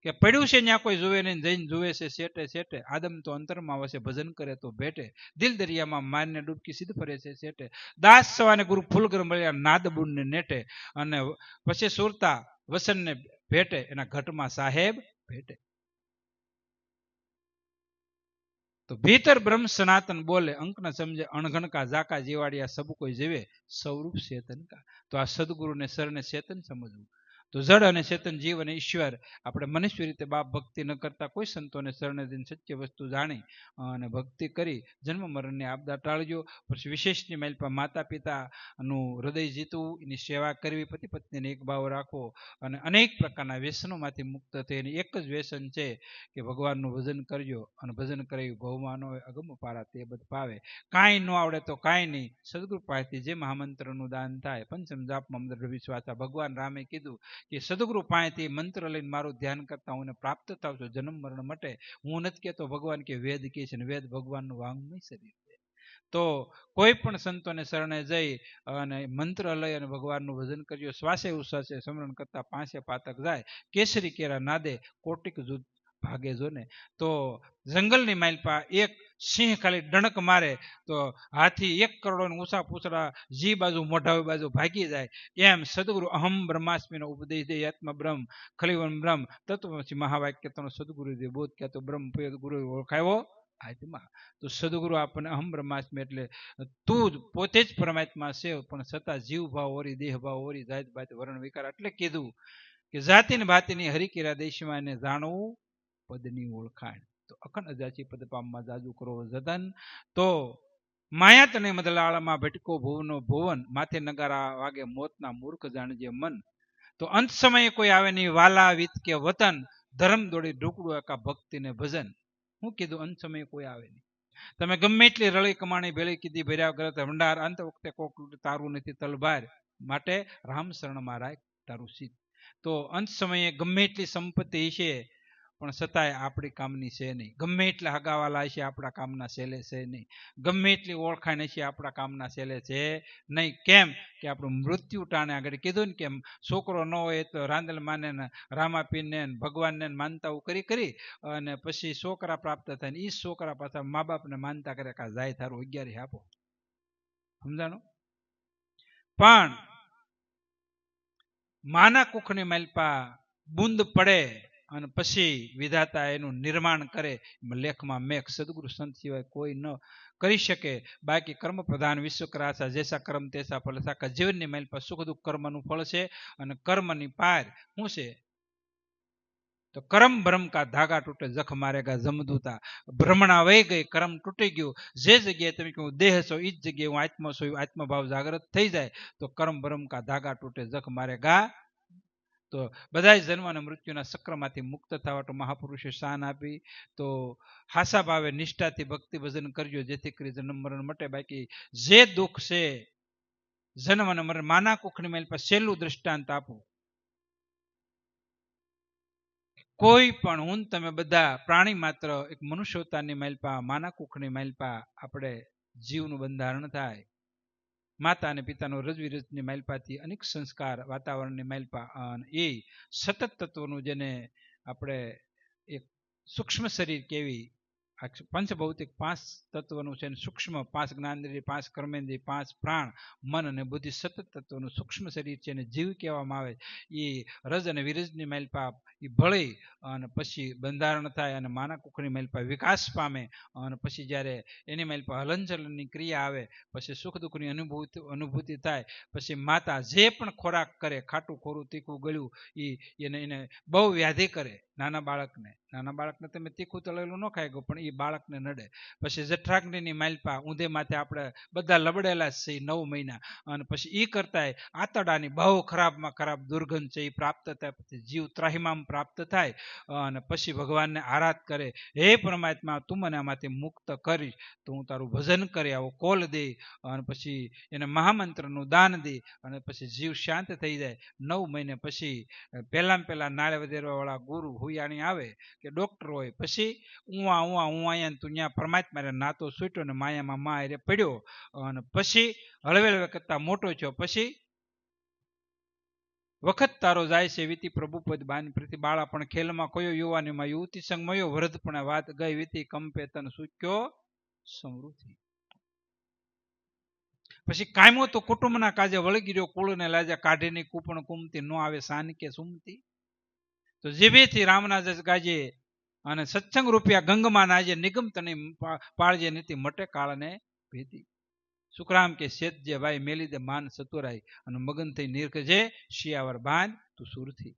કે પડ્યું છે ત્યાં કોઈ જોવે નહીં, જઈને જોવે છે શેટે શેટે. આદમ તો અંતરમાં વસે, ભજન કરે તો ભેટે. દિલ દરિયામાં મારને ડૂબકી સિદ્ધ ફરે છે શેટે. દાસ સવાને ગુરુ ફૂલગર મળ્યા, નાદ બુણને નેટે. અને પછી સુરતા વસનને ભેટે, એના ઘટમાં સાહેબ ભેટે. તો ભીતર બ્રહ્મ સનાતન બોલે, અંક ન સમજે અણઘણકા, ઝાકા જીવાડિયા સબ કોઈ જીવે, સ્વરૂપ ચેતન કા. તો આ સદગુરુને સરને ચેતન સમજવું. તો જડ અને ચેતન જીવ અને ઈશ્વર આપણે મનુષ્ય રીતે બાપ ભક્તિ ન કરતા કોઈ સંતોને શરણે જઈને સત્ય વસ્તુ જાણી અને ભક્તિ કરી જન્મ મરણની આપદા ટાળજો. પછી વિશેષની માઇલ પર માતા પિતાનું હૃદય જીતવું, એની સેવા કરવી, પતિ પત્નીને એક ભાવ રાખવો અને અનેક પ્રકારના વ્યસનોમાંથી મુક્ત થઈને એક જ વ્યસન છે કે ભગવાનનું ભજન કરજો. અને ભજન કરાવી ભવમાનો અગમ પારા તે બધ પાવે. કાંઈ ન આવડે તો કાંઈ નહીં, સદગુરુ પાસેથી જે મહામંત્રનું દાન થાય. પંચમ જાપમાં દ્રઢ વિશ્વાસ. ભગવાન રામે કીધું કે સદગુરુ પાસેથી મંત્ર લઈને મારું ધ્યાન કરતા હું પ્રાપ્ત થાવ છું જન્મ મરણ માટે. હું નથી કહેતો, ભગવાન કે વેદ કે છે, ને વેદ ભગવાનનું વાંગમય શરીર છે. તો કોઈ પણ સંતોને શરણે જઈ અને મંત્ર લઈ અને ભગવાનનું ભજન કરજો. શ્વાસે ઉશ્વાસે સ્મરણ કરતા પાંચે પાતક જાય, કેસરી કેરા નાદે કોટિક જુદ ભાગે જો ને. તો જંગલની માઇલપા એક સિંહ ખાલી ડણક મારે તો હાથી 1 કરોડ ઊંચા પૂછડા જી બાજુ મોઢા બાજુ ભાગી જાય. એમ સદગુરુ અહમ બ્રહ્માસ્મિનો ઉપદેશ દે, આત્મા બ્રહ્મ ખલીવન બ્રહ્મ તત્વમસી મહાવાક્ય તનો સદગુરુ દે બોધ કે તો બ્રહ્મ ગુરુ ઓળખાયો આત્મા. તો સદગુરુ આપણને અહમ બ્રહ્માસ્મિ એટલે તું જ પોતે જ પરમાત્મા છે, પણ છતાં જીવ ભાવ ઓરી, દેહ ભાવ ઓરી, જાત ભાત વર્ણ વિકાર. એટલે કીધું કે જાતિને ભાતિની હરિકેરા દેશમાં એને જાણવું પદની ઓળખાણ. તો અખંડ અજાચી પદ પામમાં જાજુ કરો જતન. તો માયા તને મદલાળમાં ભટકો ભુવનો ભુવન માથે નગારા વાગે મોતના મૂર્ખ જાણજે મન. તો અંત સમયે કોઈ આવે નહીં વાલા વિત કે વતન ધર્મ દોડી ઢુકડું એકા ભક્તિ ને ભજન. હું કીધું અંત સમયે કોઈ આવે નહીં. તમે ગમે એટલી રળી કમાણી ભેળી કીધી ભર્યા કરત ભંડાર અંત વખતે કોક તારું નથી તલભાર માટે રામ શરણમાં રાખ તારું સીત. તો અંત સમયે ગમે એટલી સંપત્તિ છે પણ છતાંય આપણી કામની છે નહીં. ગમે એટલા હગાવાલા છે આપણા કામના છેલ્લે છે નહીં. ગમે એટલી ઓળખાણ છે આપણા કામના છેલ્લે છે નહીં. કેમ કે આપણું મૃત્યુ ટાણે આગળ કીધું ને કે છોકરો ન હોય તો રાંદલ માને ને રામાપીને ભગવાનને માનતાઓ કરી અને પછી છોકરા પ્રાપ્ત થાય ને એ છોકરા પાછા મા બાપને માનતા કરે કે જાય થારું 11 આપો. સમજાણું? પણ માના કુખની માલપા બુંદ પડે અને પછી વિધાતા એનું નિર્માણ કરે. લેખમાં મેઘ સદગુરુ સંત સિવાય કોઈ ન કરી શકે. બાકી કર્મ પ્રધાન વિશ્વ કરાશા જેસા કર્મ તેસા ફળ. સાકા જીવનની માલપા સુખ દુઃખ કર્મનું ફળ છે અને કર્મની પાર શું છે? તો કર્મ ભ્રમ કા ધાગા તૂટે જખ મારેગા જમદૂતા. ભ્રમણા વહી ગઈ, કર્મ તૂટી ગયું. જે જગ્યાએ તમે કહો દેહ છો એ જ જગ્યાએ હું આત્મા છું આત્મભાવ જાગૃત થઈ જાય તો કર્મ ભ્રમ કા ધાગા તૂટે જખ મારેગા. તો બધા જન્મ અને મૃત્યુના ચક્રમાંથી મુક્ત થવા તો મહાપુરુષે શાન આપી. તો હાસા ભાવે નિષ્ઠાથી ભક્તિ ભજન કરજો જેથી કરી જન્મ મરણ મટે. બાકી જે દુઃખ છે જન્મ અને મરણ માના કુખની મેલ પર છેલ્લું દ્રષ્ટાંત આપું. કોઈ પણ હું તમે બધા પ્રાણી માત્ર એક મનુષ્ય અવતારની માલપા માના કુખની માલપા આપણે જીવનું બંધારણ થાય. માતા અને પિતાનો રજની માલપાથી અનેક સંસ્કાર વાતાવરણની માલપા એ સતત તત્વનું જેને આપણે એક સૂક્ષ્મ શરીર કેવી પંચભૌતિક 5 તત્વનું છે સૂક્ષ્મ 5 જ્ઞાનેન્દ્રિય 5 કર્મેન્દ્રિય 5 પ્રાણ મન અને બુદ્ધિ સતત તત્વનું સૂક્ષ્મ શરીર છે અને જીવ કહેવામાં આવે. એ રજ અને વિરજની માલપા એ ભળી અને પછી બંધારણ થાય અને માના કુખની માલપા વિકાસ પામે અને પછી જ્યારે એની માલપા હલનચલનની ક્રિયા આવે પછી સુખ દુઃખની અનુભૂતિ થાય. પછી માતા જે પણ ખોરાક કરે ખાટું ખોરું તીખું ગળ્યું એને બહુ વ્યાધિ કરે. નાના બાળકને તમે તીખું તળેલું ન ખાઈ ગયો પણ એ બાળકને નડે. પછી જઠરાગ્નિની માલપા ઊંધે માથે આપણે બધા લબડેલા છે 9 મહિના અને પછી એ કરતા આતડાની બહુ ખરાબમાં ખરાબ દુર્ગંધ છે એ પ્રાપ્ત થાય. પછી જીવ ત્રાહિમામ પ્રાપ્ત થાય અને પછી ભગવાનને આરાધ કરે. હે પરમાત્મા તું મને આમાંથી મુક્ત કરીશ તો હું તારું ભજન કરી આવો કોલ દે અને પછી એને મહામંત્રનું દાન દે અને પછી જીવ શાંત થઈ જાય. 9 મહિને પછી પહેલા નાળે વધેરવા વાળા ગુરુ હુયાણી આવે કે ડોક્ટર હોય પછી હું અહીંયા તું ત્યાં પરમાત્મા નાતો છૂટ્યો ને માયામાં મા એ પડ્યો અને પછી હળવે કરતા મોટો થયો. પછી વખત તારો જાય છે વીતી પ્રભુપદ બાની પ્રતિ બાળા પણ ખેલમાં કયો યુવાનીમાં યુવતી સંગ મયો વરદ પણ વાત ગઈ વીતી કંપે તન સૂક્યો સમૃદ્ધિ. પછી કાયમો તો કુટુંબના કાજે વળગી રહ્યો કુળને લાજા કાઢીની કૂપણ કુમતી નો આવે સાન કે સુમતી. તો જીભેથી રામના જસ ગાજે અને સત્સંગ રૂપિયા ગંગમાં નાજે નિગમ તને પાળજે નીતિ મટે કાળને ભીતી. સુખરામ કે શેતજે ભાઈ મેલી દે માન સતુરાઈ અને મગન થઈ નિરખજે શિયાવર બાંધ તું સુરથી.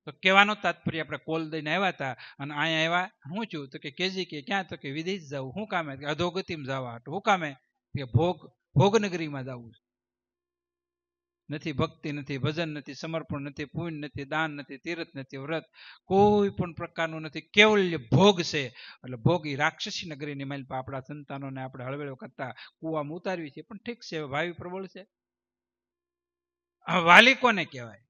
તો કહેવાનો તાત્પર્ય આપણે કોલ દઈને આવ્યા હતા અને અહીંયા આવ્યા શું થયું તો કે કેજી કે ક્યાં તો કે વિદેશ જવું. શું કામે? અધોગતિમાં જવા. શું કામે? કે ભોગનગરીમાં જવું. નથી ભક્તિ નથી ભજન નથી સમર્પણ નથી પુણ્ય નથી દાન નથી તીર્થ નથી વ્રત કોઈ પણ પ્રકારનું નથી. કેવલ્ય ભોગ છે. એટલે ભોગ એ રાક્ષસી નગરીની માલ આપણા સંતાનોને આપણે હળવેળો કરતા કુવામાં ઉતારવી છે. પણ ઠીક છે ભાવિ પ્રબળ છે. વાલી કોને કહેવાય?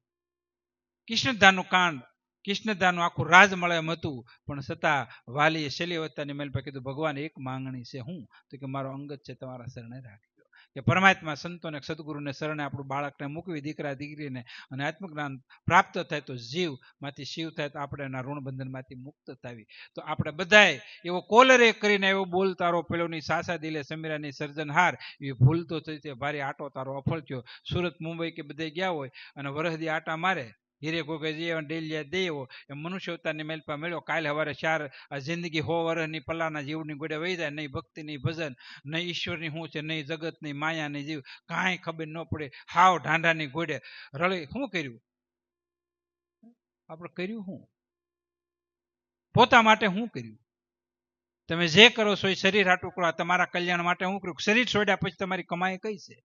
કૃષ્ણધાનું કાંડ કૃષ્ણધાનું આખું રાજ મળે એમ હતું પણ છતાં વાલીએ છેલ્લી અવતારની મેલ પર કીધું ભગવાન એક માંગણી છે. હું તો કે મારો અંગત છે તમારા શરણે રાખજો. કે પરમાત્મા સંતોને સદગુરુને શરણે આપણું બાળકને મૂકવી દીકરા દીકરીને અને આત્મજ્ઞાન પ્રાપ્ત થાય તો જીવ માંથી શિવ થાય તો આપણે એના ઋણબંધન માંથી મુક્ત થાવી. તો આપણે બધાએ એવો કોલરે કરીને એવો બોલ તારો પેલોની સાસા દિલે સમીરાની સર્જનહાર એ ભૂલતો થઈ છે ભારે આટો તારો અફળ થયો. સુરત મુંબઈ કે બધે ગયા હોય અને વરહદી આટા મારે હીરે ગોગા ડેલિયા દેવો એ મનુષ્ય અવતારની મેલપા મળ્યો. કાલે સવારે 4 આ જિંદગી 100 વર્ષની પલ્લાના જીવની ગોડે વહી જાય. નહીં ભક્તિ નહીં ભજન નહીં ઈશ્વરની શું છે નહીં જગત નહીં માયા નહીં જીવ કાંઈ ખબર ન પડે. હાવ ઢાંઢાની ગોડે રળી. શું કર્યું આપણે? કર્યું શું? પોતા માટે શું કર્યું? તમે જે કરો છો એ શરીર હાટું કરો, આ તમારા કલ્યાણ માટે હું કર્યું. શરીર છોડ્યા પછી તમારી કમાઈ કઈ છે?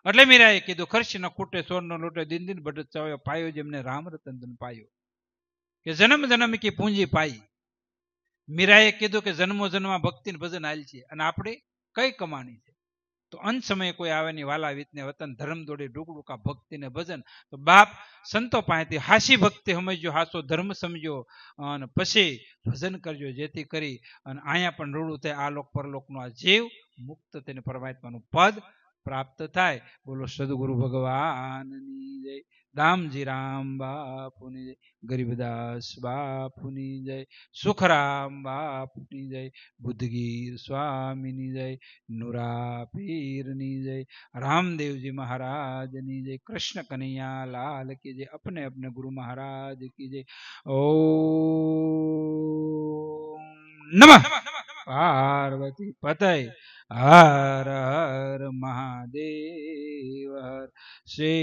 એટલે મીરાએ કીધું, ખર્ચ ન ખૂટે સોર નો લૂટે, દિન દિન બઢત ચાવ્યો, પાયો જેમને રામ રતન ધન પાયો, કે જન્મ જન્મ કી પૂંજી પાઈ. મીરાએ કીધું કે જન્મો જન્મ ભક્તિ ને ભજન હાલ છે, અને આપણે કઈ કમાણી છે? તો અંત સમયે કોઈ આવે ની વાલા વિતને વતન, ધર્મ દોડે ડુકડુકા ભક્તિ ને ભજન. તો બાપ સંતો પાસેથી હાસી ભક્તિ સમજ્યો, હાસો ધર્મ સમજ્યો, અને પછી ભજન કરજો, જેથી કરી અને અહીંયા પણ રૂડું થાય, આ લોક પરલોકનો આ જીવ મુક્ત થઈને પરમાત્માનું પદ પ્રાપ્ત થાય. બોલો સદગુરુ ભગવાનની જય, દામજી રામ બાપુની જય, ગરીબદાસ બાપુની જય, સુખરામ બાપુની જય, બુદ્ધગીર સ્વામીની જય, નુરા પીરની જય, રામદેવજી મહારાજની જય, કૃષ્ણ કનૈયા લાલ की जय, अपने अपने गुरु महाराज की जय। ओम नमः पार्वती पतये, हर हर महादेव, हर श्री